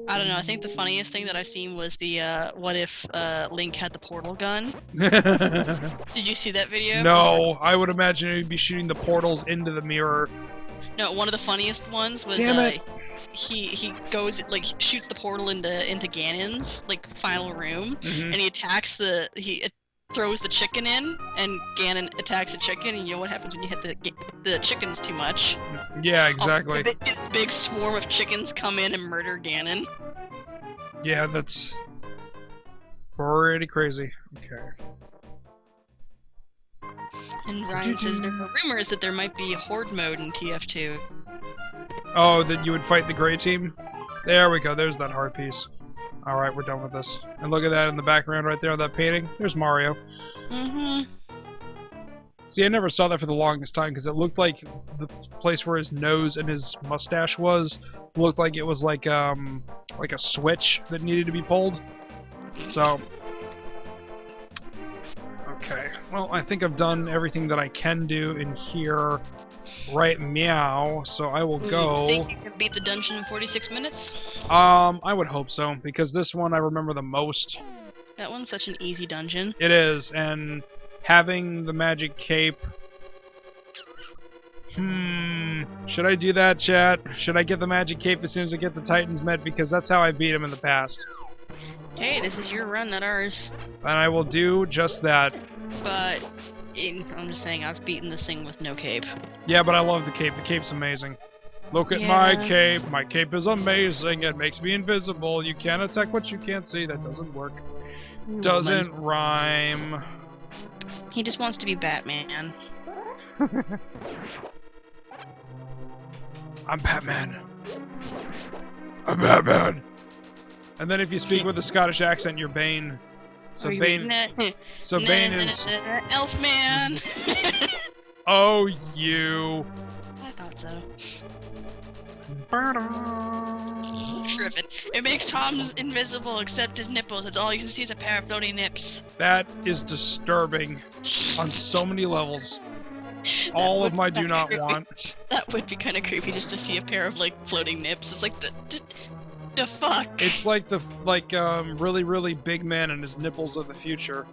I don't know, I think the funniest thing that I've seen was the, what if Link had the portal gun? Did you see that video? No, I would imagine he'd be shooting the portals into the mirror. No, one of the funniest ones was, Damn it. He goes, like, shoots the portal into Ganon's, like, final room, and he attacks he throws the chicken in, and Ganon attacks the chicken, and you know what happens when you hit the chickens too much? Yeah, exactly. This big swarm of chickens come in and murder Ganon. Yeah, that's pretty crazy. Okay. And Ryan says there are rumors that there might be horde mode in TF2. Oh, that you would fight the Grey team? There we go, there's that heart piece. Alright, we're done with this. And look at that in the background right there on that painting. There's Mario. See, I never saw that for the longest time because it looked like the place where his nose and his mustache was looked like it was like a switch that needed to be pulled. So, okay. Well, I think I've done everything that I can do in here right meow, so I will go. You think you can beat the dungeon in 46 minutes? I would hope so, because this one I remember the most. That one's such an easy dungeon. It is, and having the magic cape... should I do that, chat? Should I get the magic cape as soon as I get the Titans met? Because that's how I beat him in the past. Hey, this is your run, not ours. And I will do just that. But... I'm just saying, I've beaten this thing with no cape. Yeah, but I love the cape. The cape's amazing. Look at my cape. My cape is amazing. It makes me invisible. You can't attack what you can't see. That doesn't work. Doesn't rhyme. He just wants to be Batman. I'm Batman. I'm Batman. And then if you speak with a Scottish accent, you're Bane. So Bane. Bane is Elfman. Oh, you. I thought so. Trippin'. It makes Tom's invisible except his nipples. That's all you can see is a pair of floating nips. That is disturbing on so many levels. All of my do not want. That would be kind of creepy just to see a pair of like floating nips. It's like the fuck. It's like really really big man and his nipples of the future.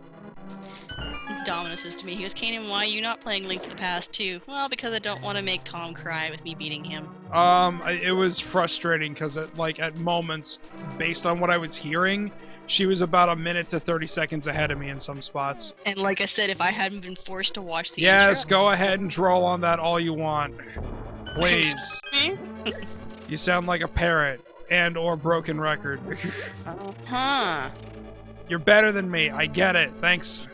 Dominus says to me, he goes, Kanan, why are you not playing Link to the Past 2? Well, because I don't want to make Tom cry with me beating him. It was frustrating because at moments, based on what I was hearing, she was about a minute to 30 seconds ahead of me in some spots. And like I said, if I hadn't been forced to watch the Yes, intro... go ahead and troll on that all you want. Please. You sound like a parrot and or broken record. Huh. You're better than me. I get it. Thanks.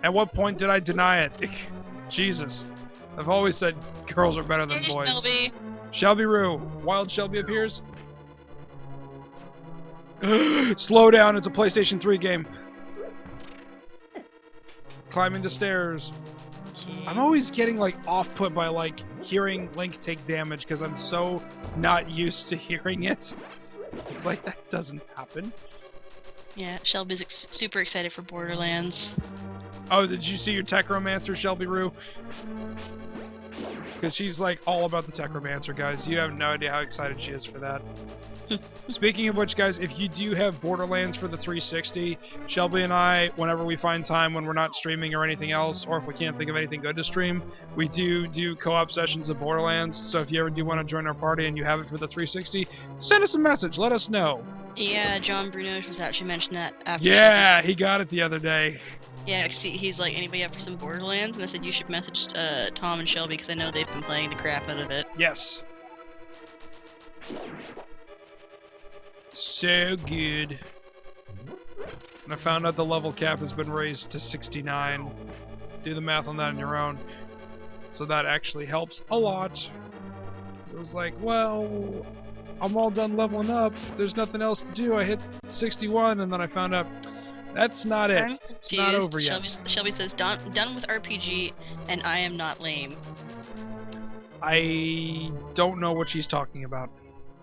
At what point did I deny it? Jesus. I've always said girls are better than boys. Shelby. Shelby Roo. Wild Shelby appears. Slow down. It's a PlayStation 3 game. Climbing the stairs. I'm always getting off-put by hearing Link take damage because I'm so not used to hearing it. It's like that doesn't happen. Yeah, Shelby's super excited for Borderlands. Oh, did you see your Techromancer, Shelby Roo? Because she's like all about the Techromancer, guys. You have no idea how excited she is for that. Speaking of which, guys, if you do have Borderlands for the 360, Shelby and I, whenever we find time when we're not streaming or anything else, or if we can't think of anything good to stream, we do co-op sessions of Borderlands. So if you ever do want to join our party and you have it for the 360, send us a message. Let us know. Yeah, John Bruno was actually mentioned that after. Yeah, he got it the other day. Yeah, he's like, anybody up for some Borderlands? And I said, you should message Tom and Shelby, because I know they've been playing the crap out of it. Yes. So good. And I found out the level cap has been raised to 69. Do the math on that on your own. So that actually helps a lot. So it was like, well, I'm all done leveling up. There's nothing else to do. I hit 61, and then I found out that's not it. It's not over yet. Shelby says, done with RPG, and I am not lame. I don't know what she's talking about.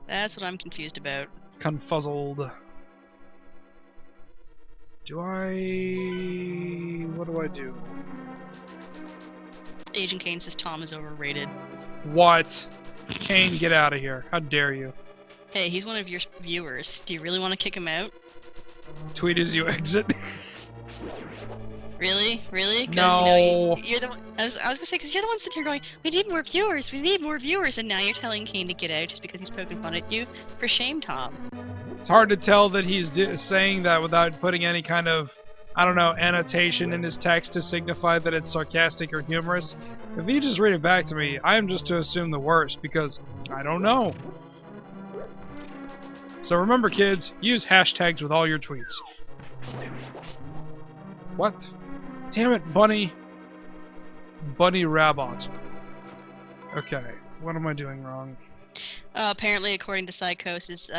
That's what I'm confused about. Confuzzled. What do I do? Agent Kane says Tom is overrated. What? Kane, get out of here. How dare you? Hey, he's one of your viewers. Do you really want to kick him out? Tweet as you exit. Really? Really? No. You're the one, I was gonna say, because you're the one sitting here going, we need more viewers, and now you're telling Kane to get out just because he's poking fun at you? For shame, Tom. It's hard to tell that he's saying that without putting any kind of, I don't know, annotation in his text to signify that it's sarcastic or humorous. If he just read it back to me, I am just to assume the worst, because I don't know. So remember, kids, use hashtags with all your tweets. What? Damn it, Bunny. Bunny Rabbit. Okay, what am I doing wrong? Apparently, according to Psychosis,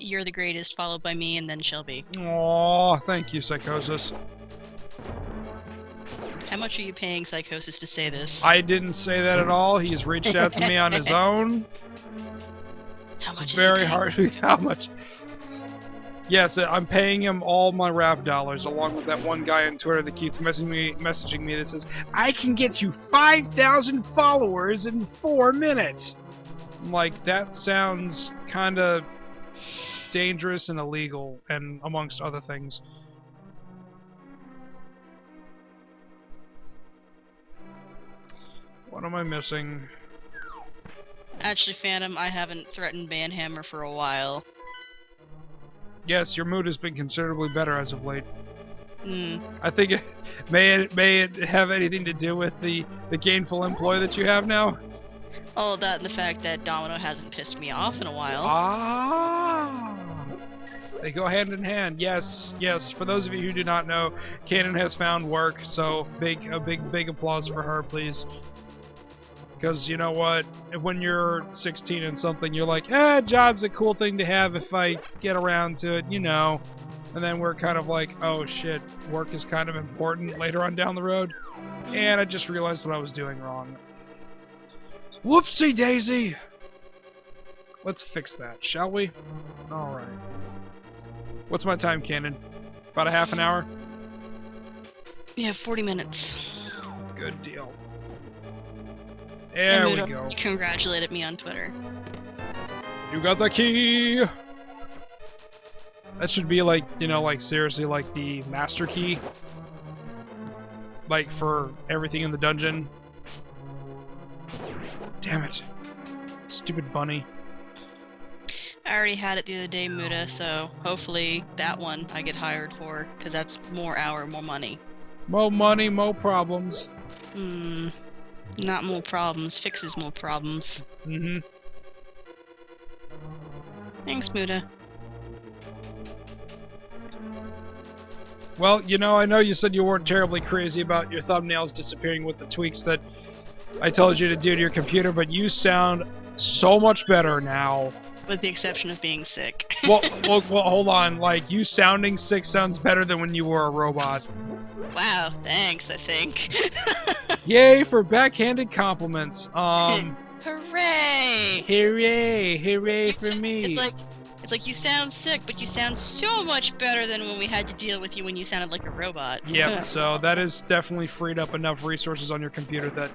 you're the greatest, followed by me, and then Shelby. Aw, thank you, Psychosis. How much are you paying Psychosis to say this? I didn't say that at all. He's reached out to me on his own. How much It's very hard. How much? Yes, I'm paying him all my rap dollars, along with that one guy on Twitter that keeps messaging me that says, I can get you 5,000 followers in 4 minutes. I'm like, that sounds kind of dangerous and illegal, and amongst other things. What am I missing? Actually, Phantom, I haven't threatened Banhammer for a while. Yes, your mood has been considerably better as of late. Hmm. I think may it have anything to do with the gainful employ that you have now? All of that and the fact that Domino hasn't pissed me off in a while. Ah! They go hand in hand. Yes, yes. For those of you who do not know, Kanan has found work, so a big applause for her, please. Because you know what? When you're 16 and something, you're like, job's a cool thing to have if I get around to it, you know. And then we're kind of like, oh shit, work is kind of important later on down the road. And I just realized what I was doing wrong. Whoopsie daisy! Let's fix that, shall we? Alright. What's my time, Cannon? About a half an hour? Yeah, 40 minutes. Good deal. There we go. Congratulated me on Twitter. You got the key! That should be like, you know, like seriously like the master key. Like for everything in the dungeon. Damn it. Stupid bunny. I already had it the other day, Muda, so hopefully that one I get hired for, because that's more hour, more money. More money, more problems. Not more problems, fixes more problems. Mm-hmm. Thanks, Muda. Well, you know, I know you said you weren't terribly crazy about your thumbnails disappearing with the tweaks that I told you to do to your computer, but you sound so much better now. With the exception of being sick. well, hold on. Like, you sounding sick sounds better than when you were a robot. Wow, thanks, I think. Yay for backhanded compliments. Hooray! Hooray for me. It's like you sound sick, but you sound so much better than when we had to deal with you when you sounded like a robot. Yep, so that has definitely freed up enough resources on your computer that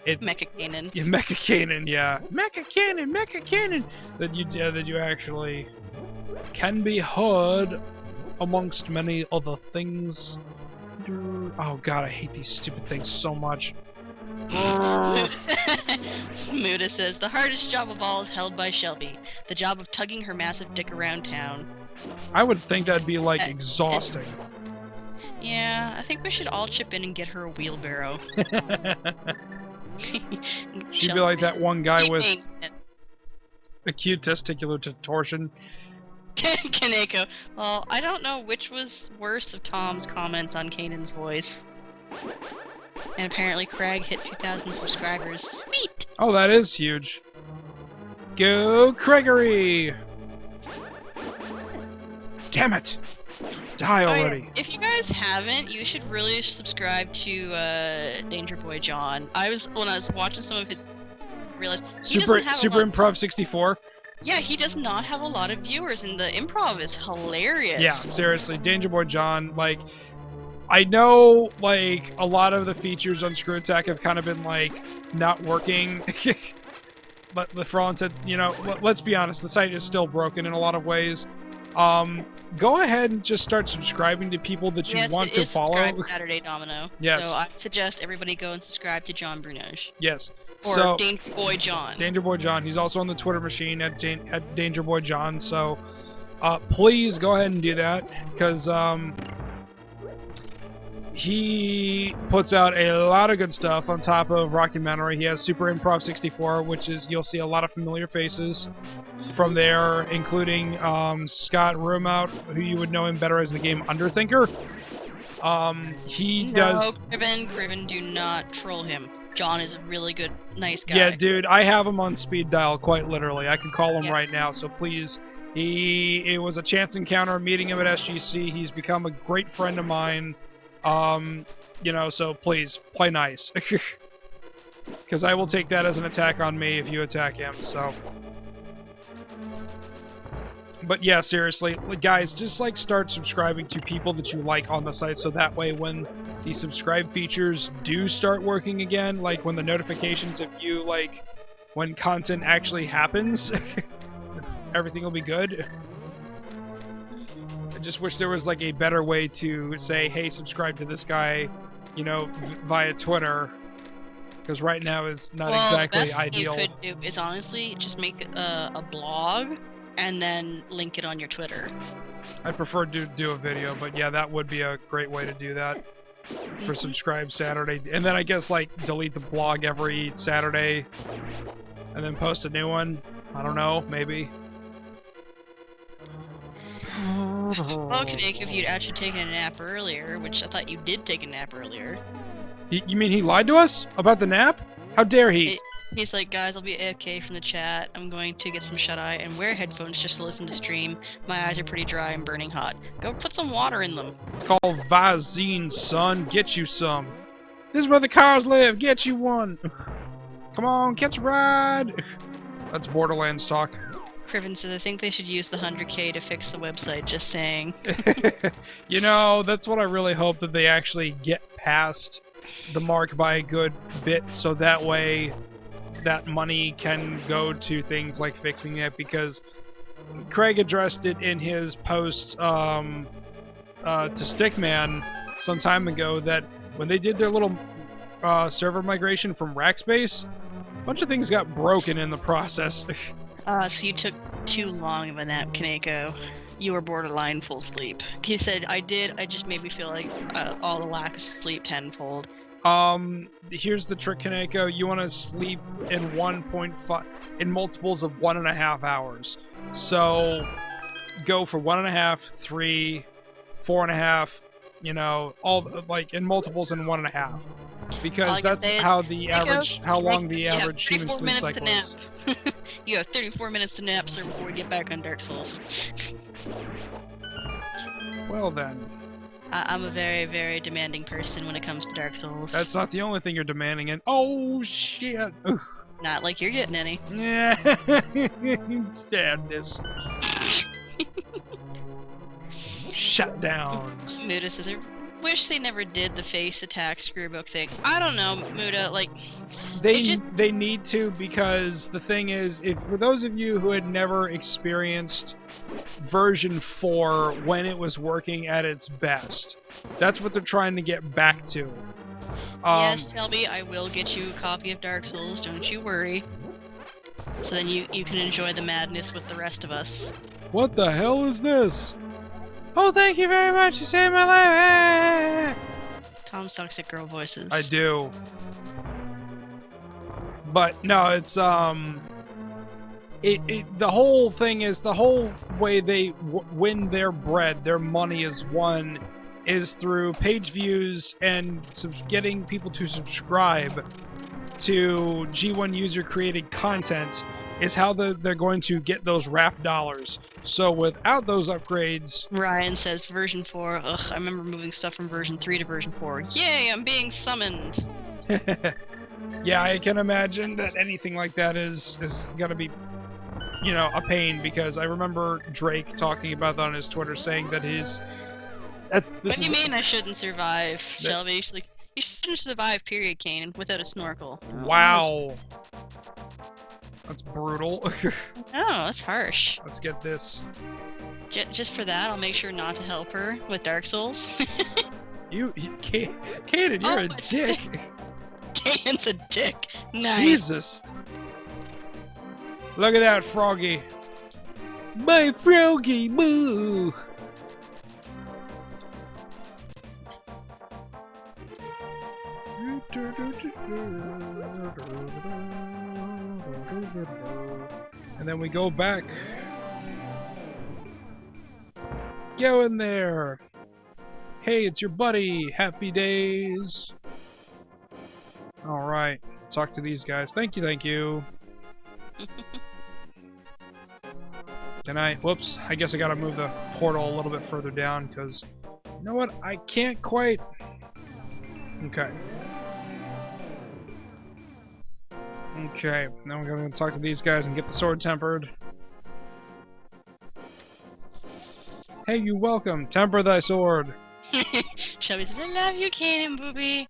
it's Mecha Cannon. Yeah, Mecha Cannon, yeah. Mecha Cannon! That you actually can be heard amongst many other things. Oh god, I hate these stupid things so much. Muda says, the hardest job of all is held by Shelby. The job of tugging her massive dick around town. I would think that'd be, like, exhausting. Yeah, I think we should all chip in and get her a wheelbarrow. She'd be like that one guy with acute testicular torsion. Kaneko. Well, I don't know which was worse of Tom's comments on Kanan's voice. And apparently Craig hit 2,000 subscribers. Sweet! Oh, that is huge. Go, Gregory! Damn it! Die already. Yeah. If you guys haven't, you should really subscribe to Danger Boy John. When I was watching some of his, realized Super Improv 64. Yeah, he does not have a lot of viewers, and the improv is hilarious. Yeah, seriously, Danger Boy John, like, I know, like, a lot of the features on Screw Attack have kind of been, like, not working. But for all intent, you know, let's be honest, the site is still broken in a lot of ways. Go ahead and just start subscribing to people that you want to follow. Saturday Domino. Yes. So I suggest everybody go and subscribe to John Brunage. Yes. Or Danger Boy John. Danger Boy John. He's also on the Twitter machine at Danger Boy John. So, please go ahead and do that because he puts out a lot of good stuff on top of Rockumentary. He has Super Improv 64, which is you'll see a lot of familiar faces from there, including Scott Roomout, who you would know him better as the game Underthinker. Criven, do not troll him. John is a really good, nice guy. Yeah, dude, I have him on speed dial, quite literally. I can call him right now, so please. It was a chance encounter meeting him at SGC. He's become a great friend of mine. You know, so please, play nice. Because I will take that as an attack on me if you attack him, so. But yeah, seriously, guys, just like start subscribing to people that you like on the site so that way when the subscribe features do start working again, like when the notifications of you, like, when content actually happens, everything will be good. I just wish there was, like, a better way to say, hey, subscribe to this guy, you know, via Twitter. Because right now is not exactly ideal. The best you could do is honestly just make a blog and then link it on your Twitter. I'd prefer to do a video, but yeah, that would be a great way to do that for Subscribe Saturday. And then I guess, like, delete the blog every Saturday and then post a new one. I don't know, maybe. Well, Kaneko, if you'd actually taken a nap earlier, which I thought you did take a nap earlier. You mean he lied to us about the nap? How dare he? He's like, guys, I'll be AFK from the chat. I'm going to get some shut-eye and wear headphones just to listen to stream. My eyes are pretty dry and burning hot. Go put some water in them. It's called Visine, son. Get you some. This is where the cars live. Get you one. Come on, catch a ride. That's Borderlands talk. Criven says, I think they should use the 100K to fix the website, just saying. You know, that's what I really hope, that they actually get past the mark by a good bit, so that way that money can go to things like fixing it, because Craig addressed it in his post to Stickman some time ago, that when they did their little server migration from Rackspace, a bunch of things got broken in the process. So you took too long of a nap, Kaneko. You were borderline full sleep. He said, I did, I just made me feel like all the lack of sleep tenfold. Here's the trick, Kaneko. You want to sleep in 1.5, in multiples of 1.5 hours. So, go for 1.5, 3, 4.5, you know, all, like, in multiples in 1.5. Because that's how the average, how long the average human sleep cycle is. You have 34 minutes to nap, sir, before we get back on Dark Souls. Well then. I'm a very, very demanding person when it comes to Dark Souls. That's not the only thing you're demanding in. Oh, shit! Ugh. Not like you're getting any. Yeah. Sadness. Shut down. Muda says, wish they never did the face attack screwbook thing. I don't know, Muda, like... They need to, because the thing is, if for those of you who had never experienced version 4 when it was working at its best, that's what they're trying to get back to. Yes, Shelby, I will get you a copy of Dark Souls, don't you worry. So then you can enjoy the madness with the rest of us. What the hell is this? Oh, thank you very much, you saved my life! Tom sucks at girl voices. I do. But no, it's the whole thing is, the whole way they win their bread, their money is won, is through page views and getting people to subscribe to G1 user created content is how they're going to get those rap dollars. So without those upgrades... Ryan says version 4, ugh, I remember moving stuff from version 3 to version 4. Yay, I'm being summoned! Yeah, I can imagine that anything like that is gonna be, a pain, because I remember Drake talking about that on his Twitter, saying that what do you mean I shouldn't survive, Shelby? Like, you shouldn't survive, period, Kane, without a snorkel. Wow. That's brutal. Oh, that's harsh. Let's get this. Just for that, I'll make sure not to help her with Dark Souls. Kaden, you're a dick. Kaden's a dick. Nice. Jesus. Look at that, Froggy. My Froggy, boo. And then we go back. Go in there. Hey, it's your buddy. Happy days. Alright. Talk to these guys. Thank you. Can I? Whoops. I guess I gotta move the portal a little bit further down, because... You know what? I can't quite... Okay. Okay. Now we're gonna talk to these guys and get the sword tempered. Hey, you welcome. Temper thy sword. Shelby says, I love you, Kaden, booby.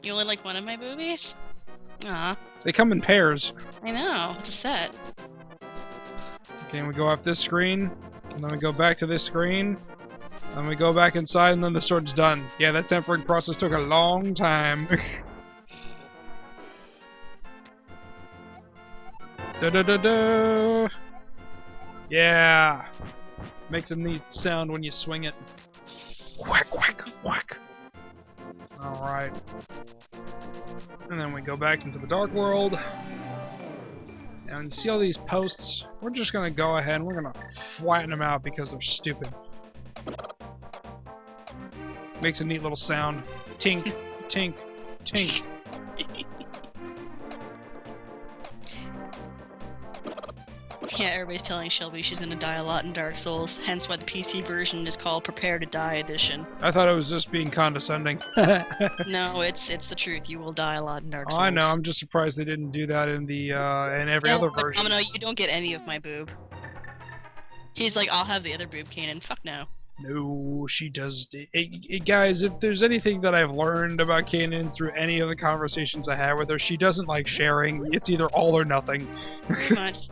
You only like one of my boobies? Aw. They come in pairs. I know. It's a set. Okay, and we go off this screen, and then we go back to this screen, then we go back inside, and then the sword's done. Yeah, that tempering process took a long time. Da-da-da-da! Yeah! Makes a neat sound when you swing it. Whack, whack, whack! Alright. And then we go back into the Dark World. And see all these posts? We're just gonna go ahead and we're gonna flatten them out because they're stupid. Makes a neat little sound. Tink, tink, tink. Yeah, everybody's telling Shelby she's gonna die a lot in Dark Souls, hence why the PC version is called Prepare to Die Edition. I thought it was just being condescending. No, it's the truth. You will die a lot in Dark Souls. I know. I'm just surprised they didn't do that in the in every other version. No, you don't get any of my boob. He's like, I'll have the other boob, Kanan. Fuck no. No, she does. Guys, if there's anything that I've learned about Kanan through any of the conversations I had with her, she doesn't like sharing. It's either all or nothing. Pretty much.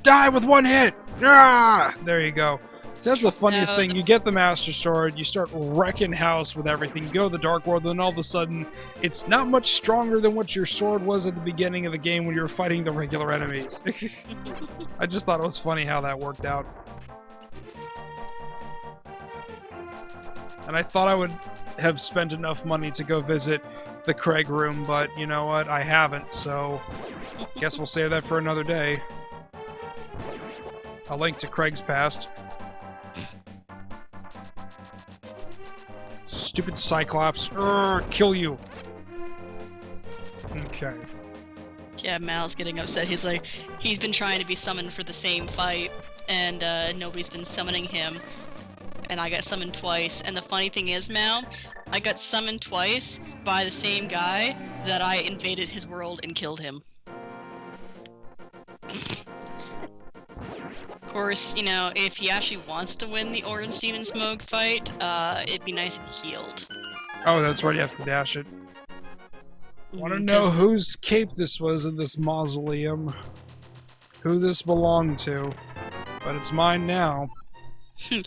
Die with one hit! Ah! There you go. So that's the funniest thing. You get the Master Sword, you start wrecking house with everything, you go to the Dark World, and then all of a sudden, it's not much stronger than what your sword was at the beginning of the game when you were fighting the regular enemies. I just thought it was funny how that worked out. And I thought I would have spent enough money to go visit the Craig room, but you know what? I haven't, so guess we'll save that for another day. A link to Craig's past. Stupid Cyclops. Kill you. Okay. Yeah, Mal's getting upset. He's like, he's been trying to be summoned for the same fight, and nobody's been summoning him. And I got summoned twice. And the funny thing is, Mal, I got summoned twice by the same guy that I invaded his world and killed him. course, you know, if he actually wants to win the Orange Steam and Smoke fight, it'd be nice if he healed. Oh, that's right, you have to dash it. Want to Mm, know 'cause- whose cape this was in this mausoleum? Who this belonged to? But it's mine now. Ooh,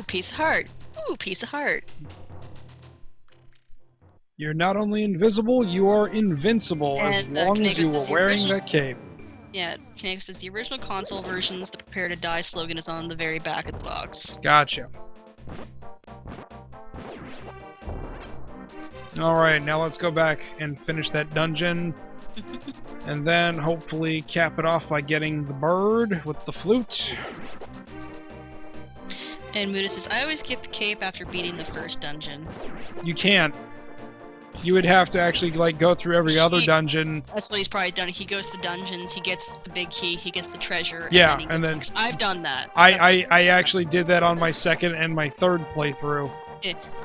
piece of heart. Ooh, piece of heart. You're not only invisible, you are invincible as And, long as you Kaneko were says the wearing original- that cape. Yeah, Kaneko says the original console version's "The Prepare to Die" slogan is on the very back of the box. Gotcha. Alright, now let's go back and finish that dungeon. And then hopefully cap it off by getting the bird with the flute. And Muda says, I always get the cape after beating the first dungeon. You can't. You would have to actually like go through every other dungeon. That's what he's probably done. He goes to the dungeons, he gets the big key, he gets the treasure. Yeah, and and then I've done that. I actually did that on my second and my third playthrough.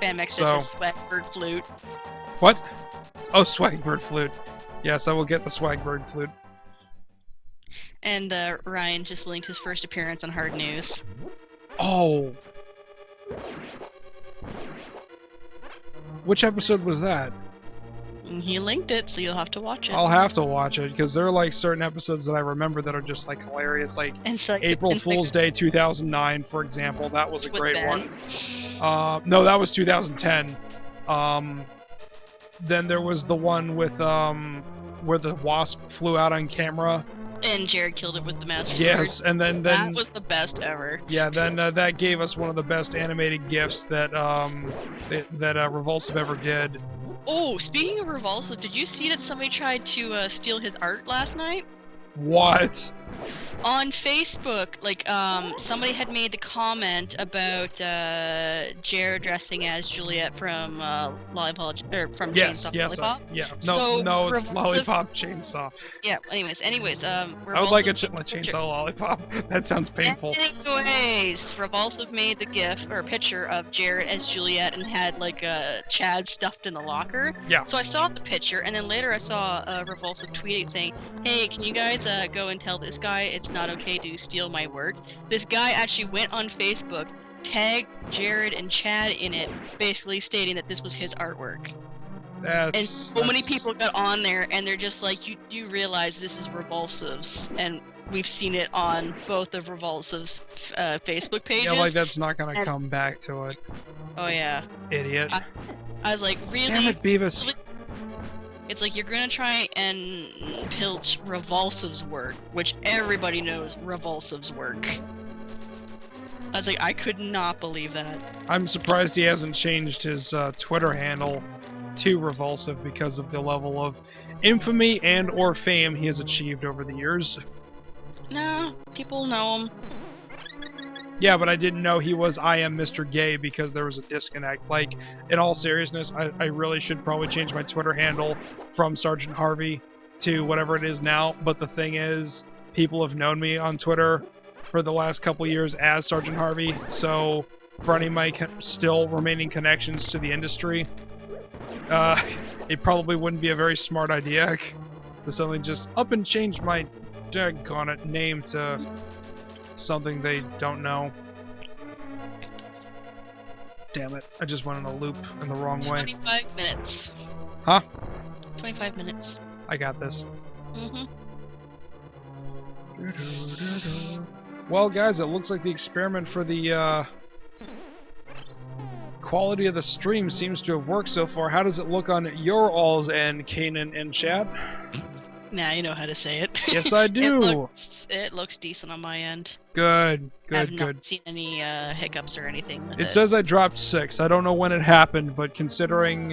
Banmex So- says Sweatbird flute. What? Oh, Swagbird flute. Yes, I will get the Swagbird flute. And Ryan just linked his first appearance on Hard News. Oh. Which episode was that? And he linked it, so you'll have to watch it. I'll have to watch it because there are like certain episodes that I remember that are just like hilarious. Like And so, April and so- Fool's Day 2009, for example. That was a with great Ben. one. No, that was 2010. Then there was the one with where the wasp flew out on camera. And Jared killed it with the Master Yes, Sword. and then That was the best ever. yeah, then that gave us one of the best animated GIFs that Revulsive ever did. Oh, speaking of Revulsive, did you see that somebody tried to steal his art last night? What? On Facebook, like, somebody had made the comment about Jared dressing as Juliet from Lollipop, or from Yes, Chainsaw yes, Lollipop. yeah. So, No, it's Revulsive- Lollipop Chainsaw. Yeah. Anyways, I would like a Revulsive made chainsaw lollipop. That sounds painful. Anyways, Revulsive made the gif or picture of Jared as Juliet and had like Chad stuffed in the locker. Yeah. So I saw the picture, and then later I saw Revulsive tweeting saying, "Hey, can you guys go and tell this guy it's not okay to steal my work?" This guy actually went on Facebook, tagged Jared and Chad in it, basically stating that this was his artwork. And so many people got on there, and they're just like, "You do realize this is Revulsive's?" And we've seen it on both of Revulsive's Facebook pages. Yeah, like that's not gonna come back to it. Oh yeah. Idiot. I was like, really? Damn it, Beavis. It's like you're gonna try and pilch Revulsive's work, which everybody knows Revulsive's work. I was like, I could not believe that. I'm surprised he hasn't changed his Twitter handle to Revulsive because of the level of infamy and or fame he has achieved over the years. No, people know him. Yeah, but I didn't know he was I Am Mr. Gay because there was a disconnect. Like, in all seriousness, I really should probably change my Twitter handle from Sergeant Harvey to whatever it is now. But the thing is, people have known me on Twitter for the last couple years as Sergeant Harvey. So, for any of my still remaining connections to the industry, it probably wouldn't be a very smart idea to suddenly just up and change my daggone name to something they don't know. Damn it, I just went in a loop in the wrong way. 25 minutes. Huh? 25 minutes. I got this. Mm-hmm. Well, guys, it looks like the experiment for the quality of the stream seems to have worked so far. How does it look on your all's end, Kanan and Chad? Now you know how to say it. Yes, I do. It looks decent on my end. Good, I've good, not good. seen any hiccups or anything with It says I dropped 6. I don't know when it happened, but considering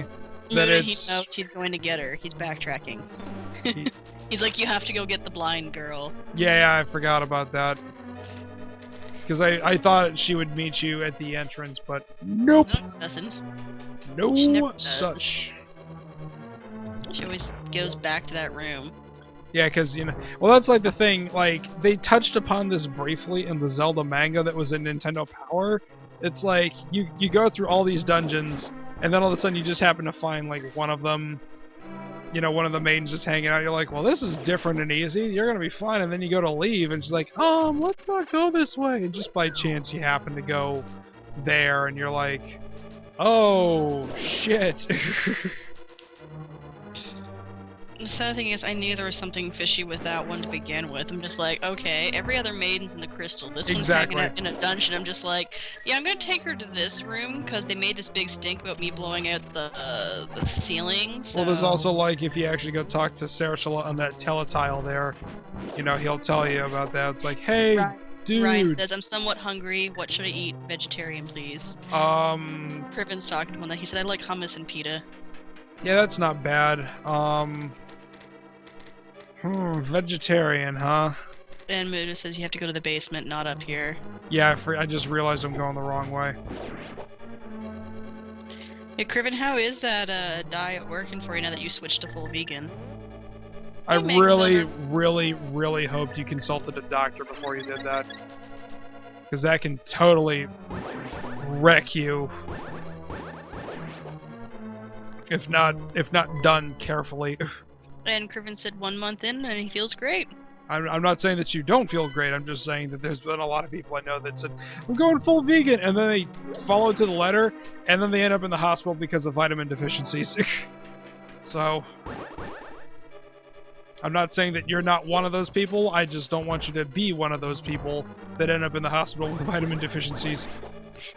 that Muda, it's... he knows he's going to get her. He's backtracking. He's like, you have to go get the blind girl. Yeah, I forgot about that. Because I thought she would meet you at the entrance, but nope. No, it doesn't. She No never does. such. She always goes back to that room. Yeah, because, you know, well, that's like the thing, like, they touched upon this briefly in the Zelda manga that was in Nintendo Power. It's like, you go through all these dungeons, and then all of a sudden you just happen to find, like, one of them, one of the maidens just hanging out. You're like, well, this is different and easy. You're gonna be fine. And then you go to leave, and she's like, let's not go this way. And just by chance, you happen to go there, and you're like, oh shit. The sad thing is, I knew there was something fishy with that one to begin with. I'm just like, okay, every other maiden's in the crystal. This one's hanging out in a dungeon. I'm just like, yeah, I'm gonna take her to this room because they made this big stink about me blowing out the ceiling. So... Well, there's also like, if you actually go talk to Sarashala on that teletile there, he'll tell you about that. It's like, hey, dude. Ryan says, I'm somewhat hungry. What should I eat? Vegetarian, please. Kriven's talking to one that he said I like hummus and pita. Yeah, that's not bad. Vegetarian, huh? And Muda says you have to go to the basement, not up here. Yeah, I just realized I'm going the wrong way. Hey, Kriven, how is that diet working for you now that you switched to full vegan? I really, really, really hoped you consulted a doctor before you did that. Because that can totally wreck you. If not done carefully. And Kriven said 1 month in and he feels great. I'm not saying that you don't feel great. I'm just saying that there's been a lot of people I know that said, I'm going full vegan, and then they follow to the letter, and then they end up in the hospital because of vitamin deficiencies. So, I'm not saying that you're not one of those people. I just don't want you to be one of those people that end up in the hospital with vitamin deficiencies.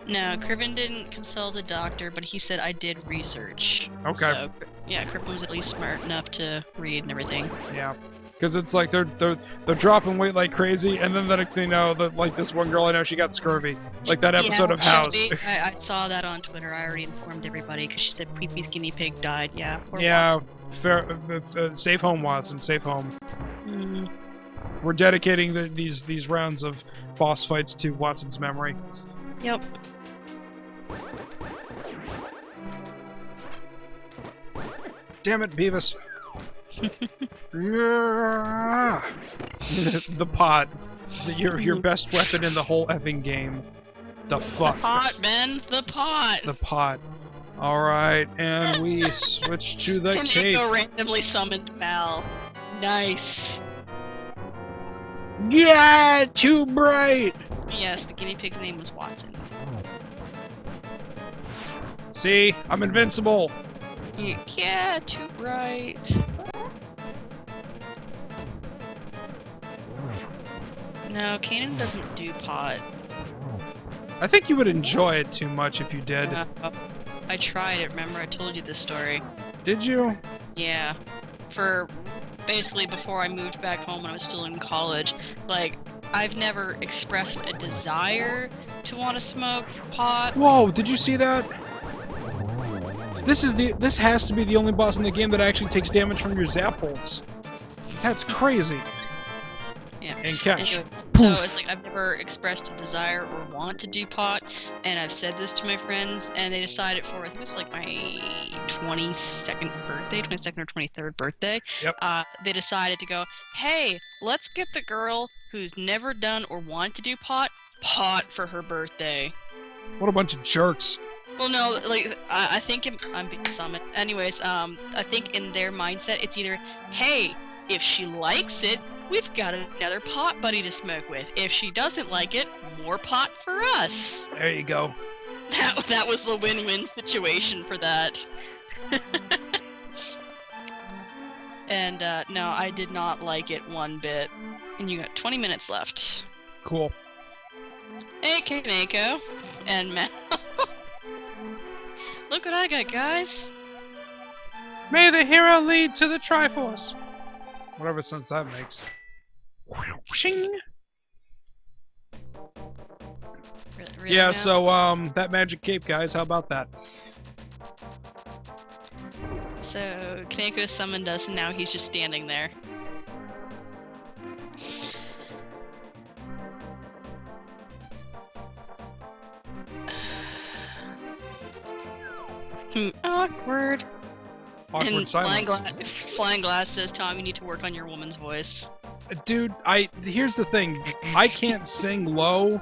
No, Kriven didn't consult a doctor, but he said I did research. Okay. So, yeah, Kriven was at least smart enough to read and everything. Yeah, because it's like they're dropping weight like crazy, and then the next thing you know, like this one girl I know, she got scurvy. Like that episode of House. I saw that on Twitter. I already informed everybody because she said Pee-Pee's guinea pig died. Yeah. Yeah. Fair. Safe home, Watson. Safe home. Mm. We're dedicating these rounds of boss fights to Watson's memory. Yep. Damn it, Beavis. The pot. Your best weapon in the whole effing game. The fuck. The pot, man. The pot. The pot. Alright, and we switch to the cape. Kaneko randomly summoned Mal. Nice. Yeah, too bright. Yes, the guinea pig's name was Watson. See, I'm invincible. Yeah, too bright. No, Kanan doesn't do pot. I think you would enjoy it too much if you did. I tried it, remember? I told you this story. Did you? Yeah. For basically before I moved back home when I was still in college, like, I've never expressed a desire to want to smoke pot. Whoa, did you see that? This has to be the only boss in the game that actually takes damage from your zap bolts. That's crazy. Yeah. And catch. Anyway, so it's like I've never expressed a desire or want to do pot, and I've said this to my friends, and they decided for, I think it was like my 22nd birthday, 22nd or 23rd birthday. Yep. They decided to go, hey, let's get the girl who's never done or want to do pot for her birthday. What a bunch of jerks. Well, no, like, I think I'm being summoned. Anyways, I think in their mindset, it's either, hey, if she likes it, we've got another pot buddy to smoke with. If she doesn't like it, more pot for us. There you go. That was the win-win situation for that. And, no, I did not like it one bit. And you got 20 minutes left. Cool. Hey, Kaneko. And Mal. Look what I got, guys. May the hero lead to the Triforce. Whatever sense that makes. Shing. Really yeah, now? so, that magic cape, guys, how about that? So, Kaneko summoned us, and now he's just standing there. Awkward. Awkward And silence. Flying Glass says, Tom, you need to work on your woman's voice. Dude, here's the thing. I can't sing low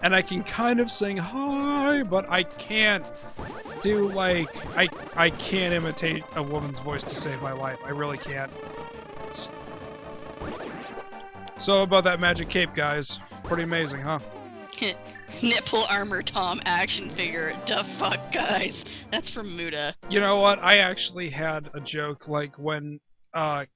and I can kind of sing hi, but I can't do like I can't imitate a woman's voice to save my life. I really can't. So about that magic cape, guys. Pretty amazing, huh? Nipple armor Tom action figure. The fuck, guys? That's from Muda. You know what? I actually had a joke like when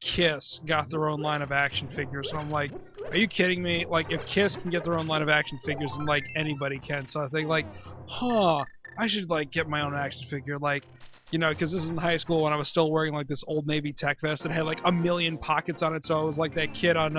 Kiss got their own line of action figures, and I'm like, are you kidding me? Like, if Kiss can get their own line of action figures, then like anybody can. So I think like, I should like get my own action figure, like, you know, because this is in high school when I was still wearing like this Old Navy tech vest that had like a million pockets on it, so I was like that kid on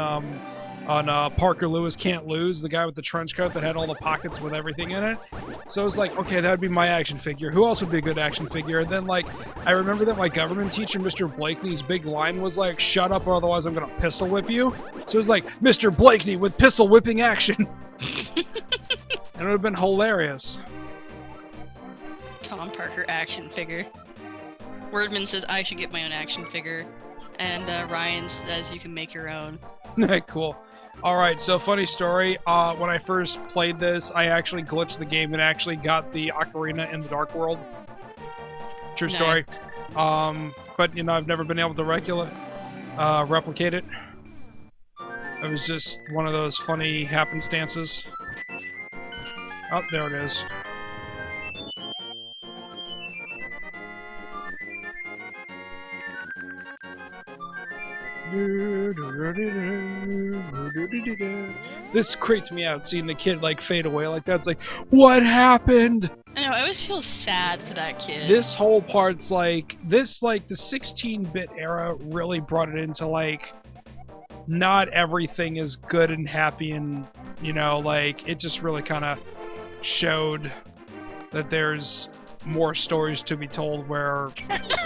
Parker Lewis Can't Lose, the guy with the trench coat that had all the pockets with everything in it. So I was like, okay, that would be my action figure. Who else would be a good action figure? And then, like, I remember that my government teacher, Mr. Blakeney's big line was like, shut up or otherwise I'm going to pistol whip you. So it was like, Mr. Blakeney with pistol whipping action. And it would have been hilarious. Tom Parker action figure. Wordman says I should get my own action figure. And Ryan says you can make your own. Cool. Alright, so funny story. When I first played this, I actually glitched the game and actually got the Ocarina in the Dark World. True story. Nice. But, you know, I've never been able to replicate it. It was just one of those funny happenstances. Oh, there it is. This creeped me out, seeing the kid like fade away like that. It's like, what happened? I know, I always feel sad for that kid. This whole part's like, the 16-bit era really brought it into like, not everything is good and happy, and you know, like it just really kind of showed that there's more stories to be told where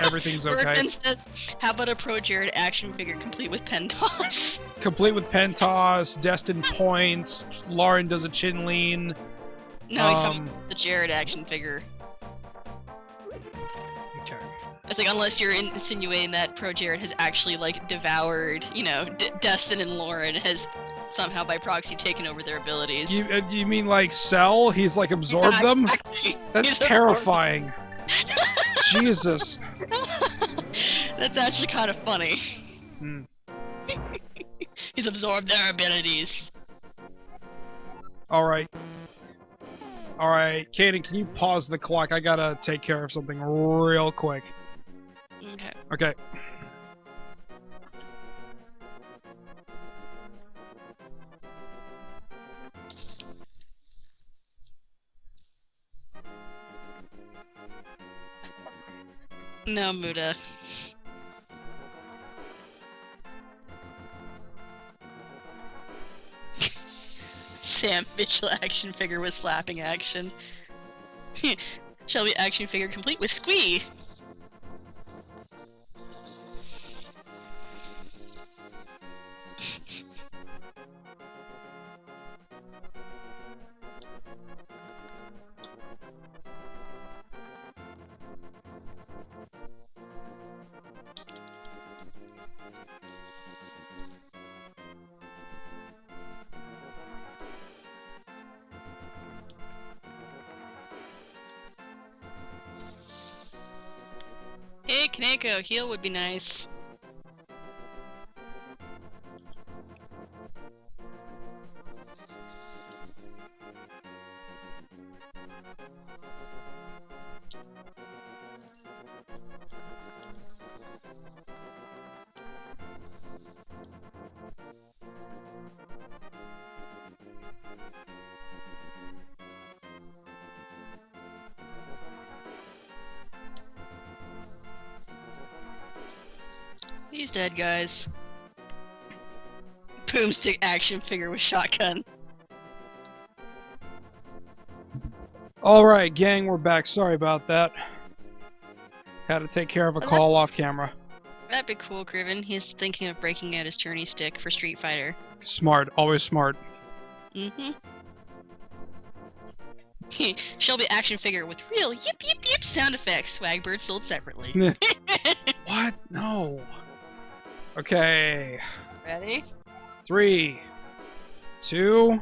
everything's okay. Says, how about a Pro Jared action figure complete with pen toss? Complete with pen toss, destined points, Lauren does a chin lean. No, he's talking about the Jared action figure. Okay. It's like, unless you're insinuating that Pro Jared has actually like devoured, you know, Destin and Lauren has somehow by proxy taken over their abilities. You mean like Cell? He's like absorbed them? Exactly. That's terrifying. Jesus. That's actually kind of funny. Hmm. He's absorbed their abilities. Alright. Alright, Kaden, can you pause the clock? I gotta take care of something real quick. Okay. Okay. No, Muda. Sam Mitchell action figure with slapping action. Shelby action figure complete with squee. Hey, Kaneko, heal would be nice. He's dead, guys. Boomstick action figure with shotgun. Alright, gang, we're back. Sorry about that. Had to take care of a call off camera. That'd be cool, Griven. He's thinking of breaking out his tourney stick for Street Fighter. Smart. Always smart. Mm-hmm. Shelby action figure with real yip yip yip sound effects. Swagbird sold separately. What? No. Okay. Ready? 3, 2,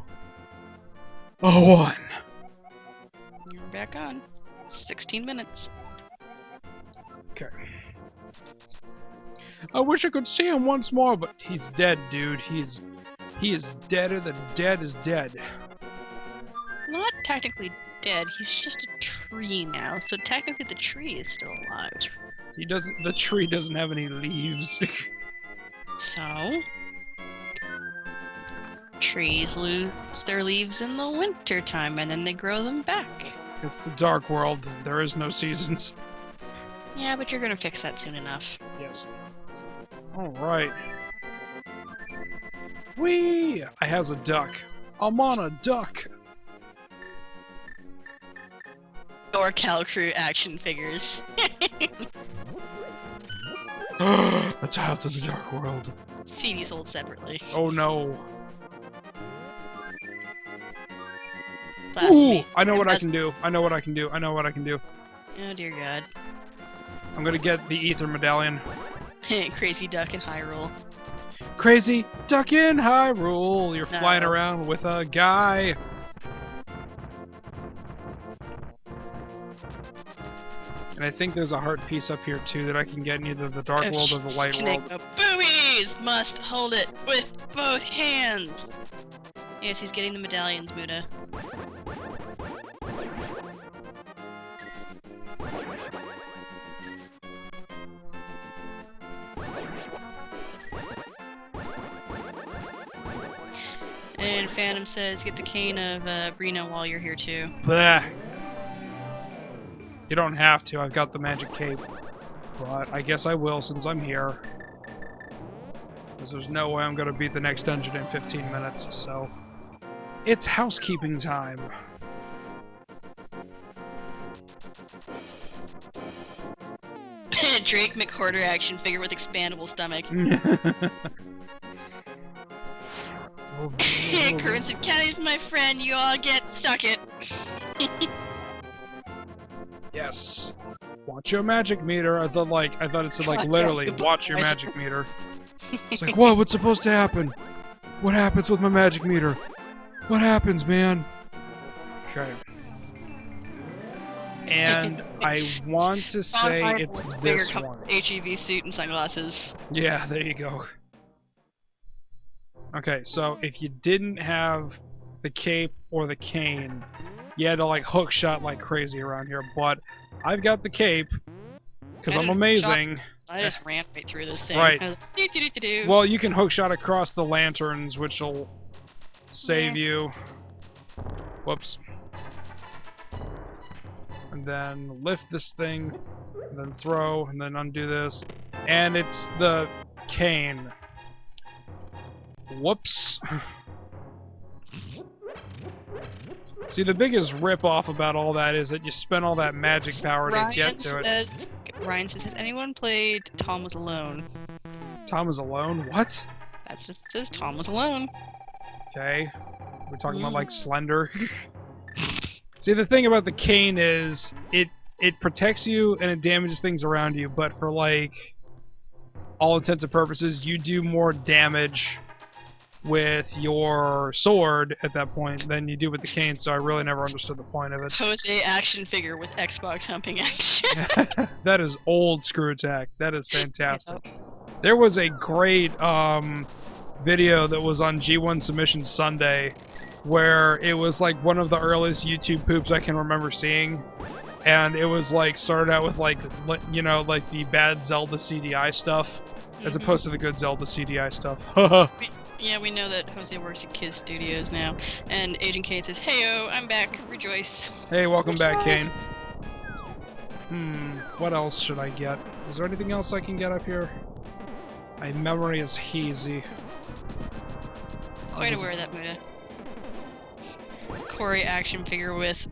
Oh, one. You're back on. 16 minutes. Okay. I wish I could see him once more, but he's dead, dude. He is deader than dead is dead. Not technically dead. He's just a tree now, so technically the tree is still alive. The tree doesn't have any leaves. So, trees lose their leaves in the winter time, and then they grow them back. It's the dark world. There is no seasons. Yeah, but you're gonna fix that soon enough. Yes. Alright. Whee! I has a duck. I'm on a duck. Or Cal Crew action figures. Let's out to the dark world. CDs sold separately. Oh no. Blasphemy. Ooh! I know what I can do. I know what I can do. I know what I can do. Oh dear God. I'm gonna get the ether medallion. Crazy Duck in Hyrule. Crazy duck in Hyrule. You're No. flying around with a guy. And I think there's a heart piece up here too that I can get in either the dark world or the light world. Boobies! Must hold it with both hands! Yes, he's getting the medallions, Muda. And Phantom says, get the cane of Brino while you're here too. Bleh. You don't have to, I've got the magic cape. But I guess I will since I'm here. Because there's no way I'm going to beat the next dungeon in 15 minutes, so... It's housekeeping time. Drake McHorder action figure with expandable stomach. Corinne said, Kelly's my friend, you all get stuck it. Yes. Watch your magic meter. I thought it said literally, watch your magic meter. It's like, whoa, what's supposed to happen? What happens with my magic meter? What happens, man? Okay. And I want to say it's this one. HEV suit and sunglasses. Yeah, there you go. Okay, so if you didn't have the cape or the cane, you had to hook shot like crazy around here, but I've got the cape, because I'm amazing. I just ran right through this thing. Right. Like, well, you can hook shot across the lanterns, which will save you. Whoops. And then lift this thing, and then throw, and then undo this. And it's the cane. Whoops. See, the biggest rip-off about all that is that you spend all that magic power to get to it. Ryan says, has anyone played Tom Was Alone? Tom Was Alone? What? That just says Tom Was Alone. Okay. We're talking about, Slender. See, the thing about the cane is, it protects you and it damages things around you, but for, all intents and purposes, you do more damage with your sword at that point than you do with the cane, so I really never understood the point of it. Jose action figure with Xbox humping action. That is old Screw Attack. That is fantastic. Yeah. There was a great video that was on G1 Submission Sunday where it was one of the earliest YouTube poops I can remember seeing, and it was started out with the bad Zelda CDI stuff as opposed to the good Zelda CDI stuff. Yeah, we know that Jose works at Kids Studios now. And Agent Kane says, heyo, I'm back. Rejoice. Hey, welcome back, Kane. What else should I get? Is there anything else I can get up here? My memory is hazy. Quite aware of that, Muda. Corey action figure with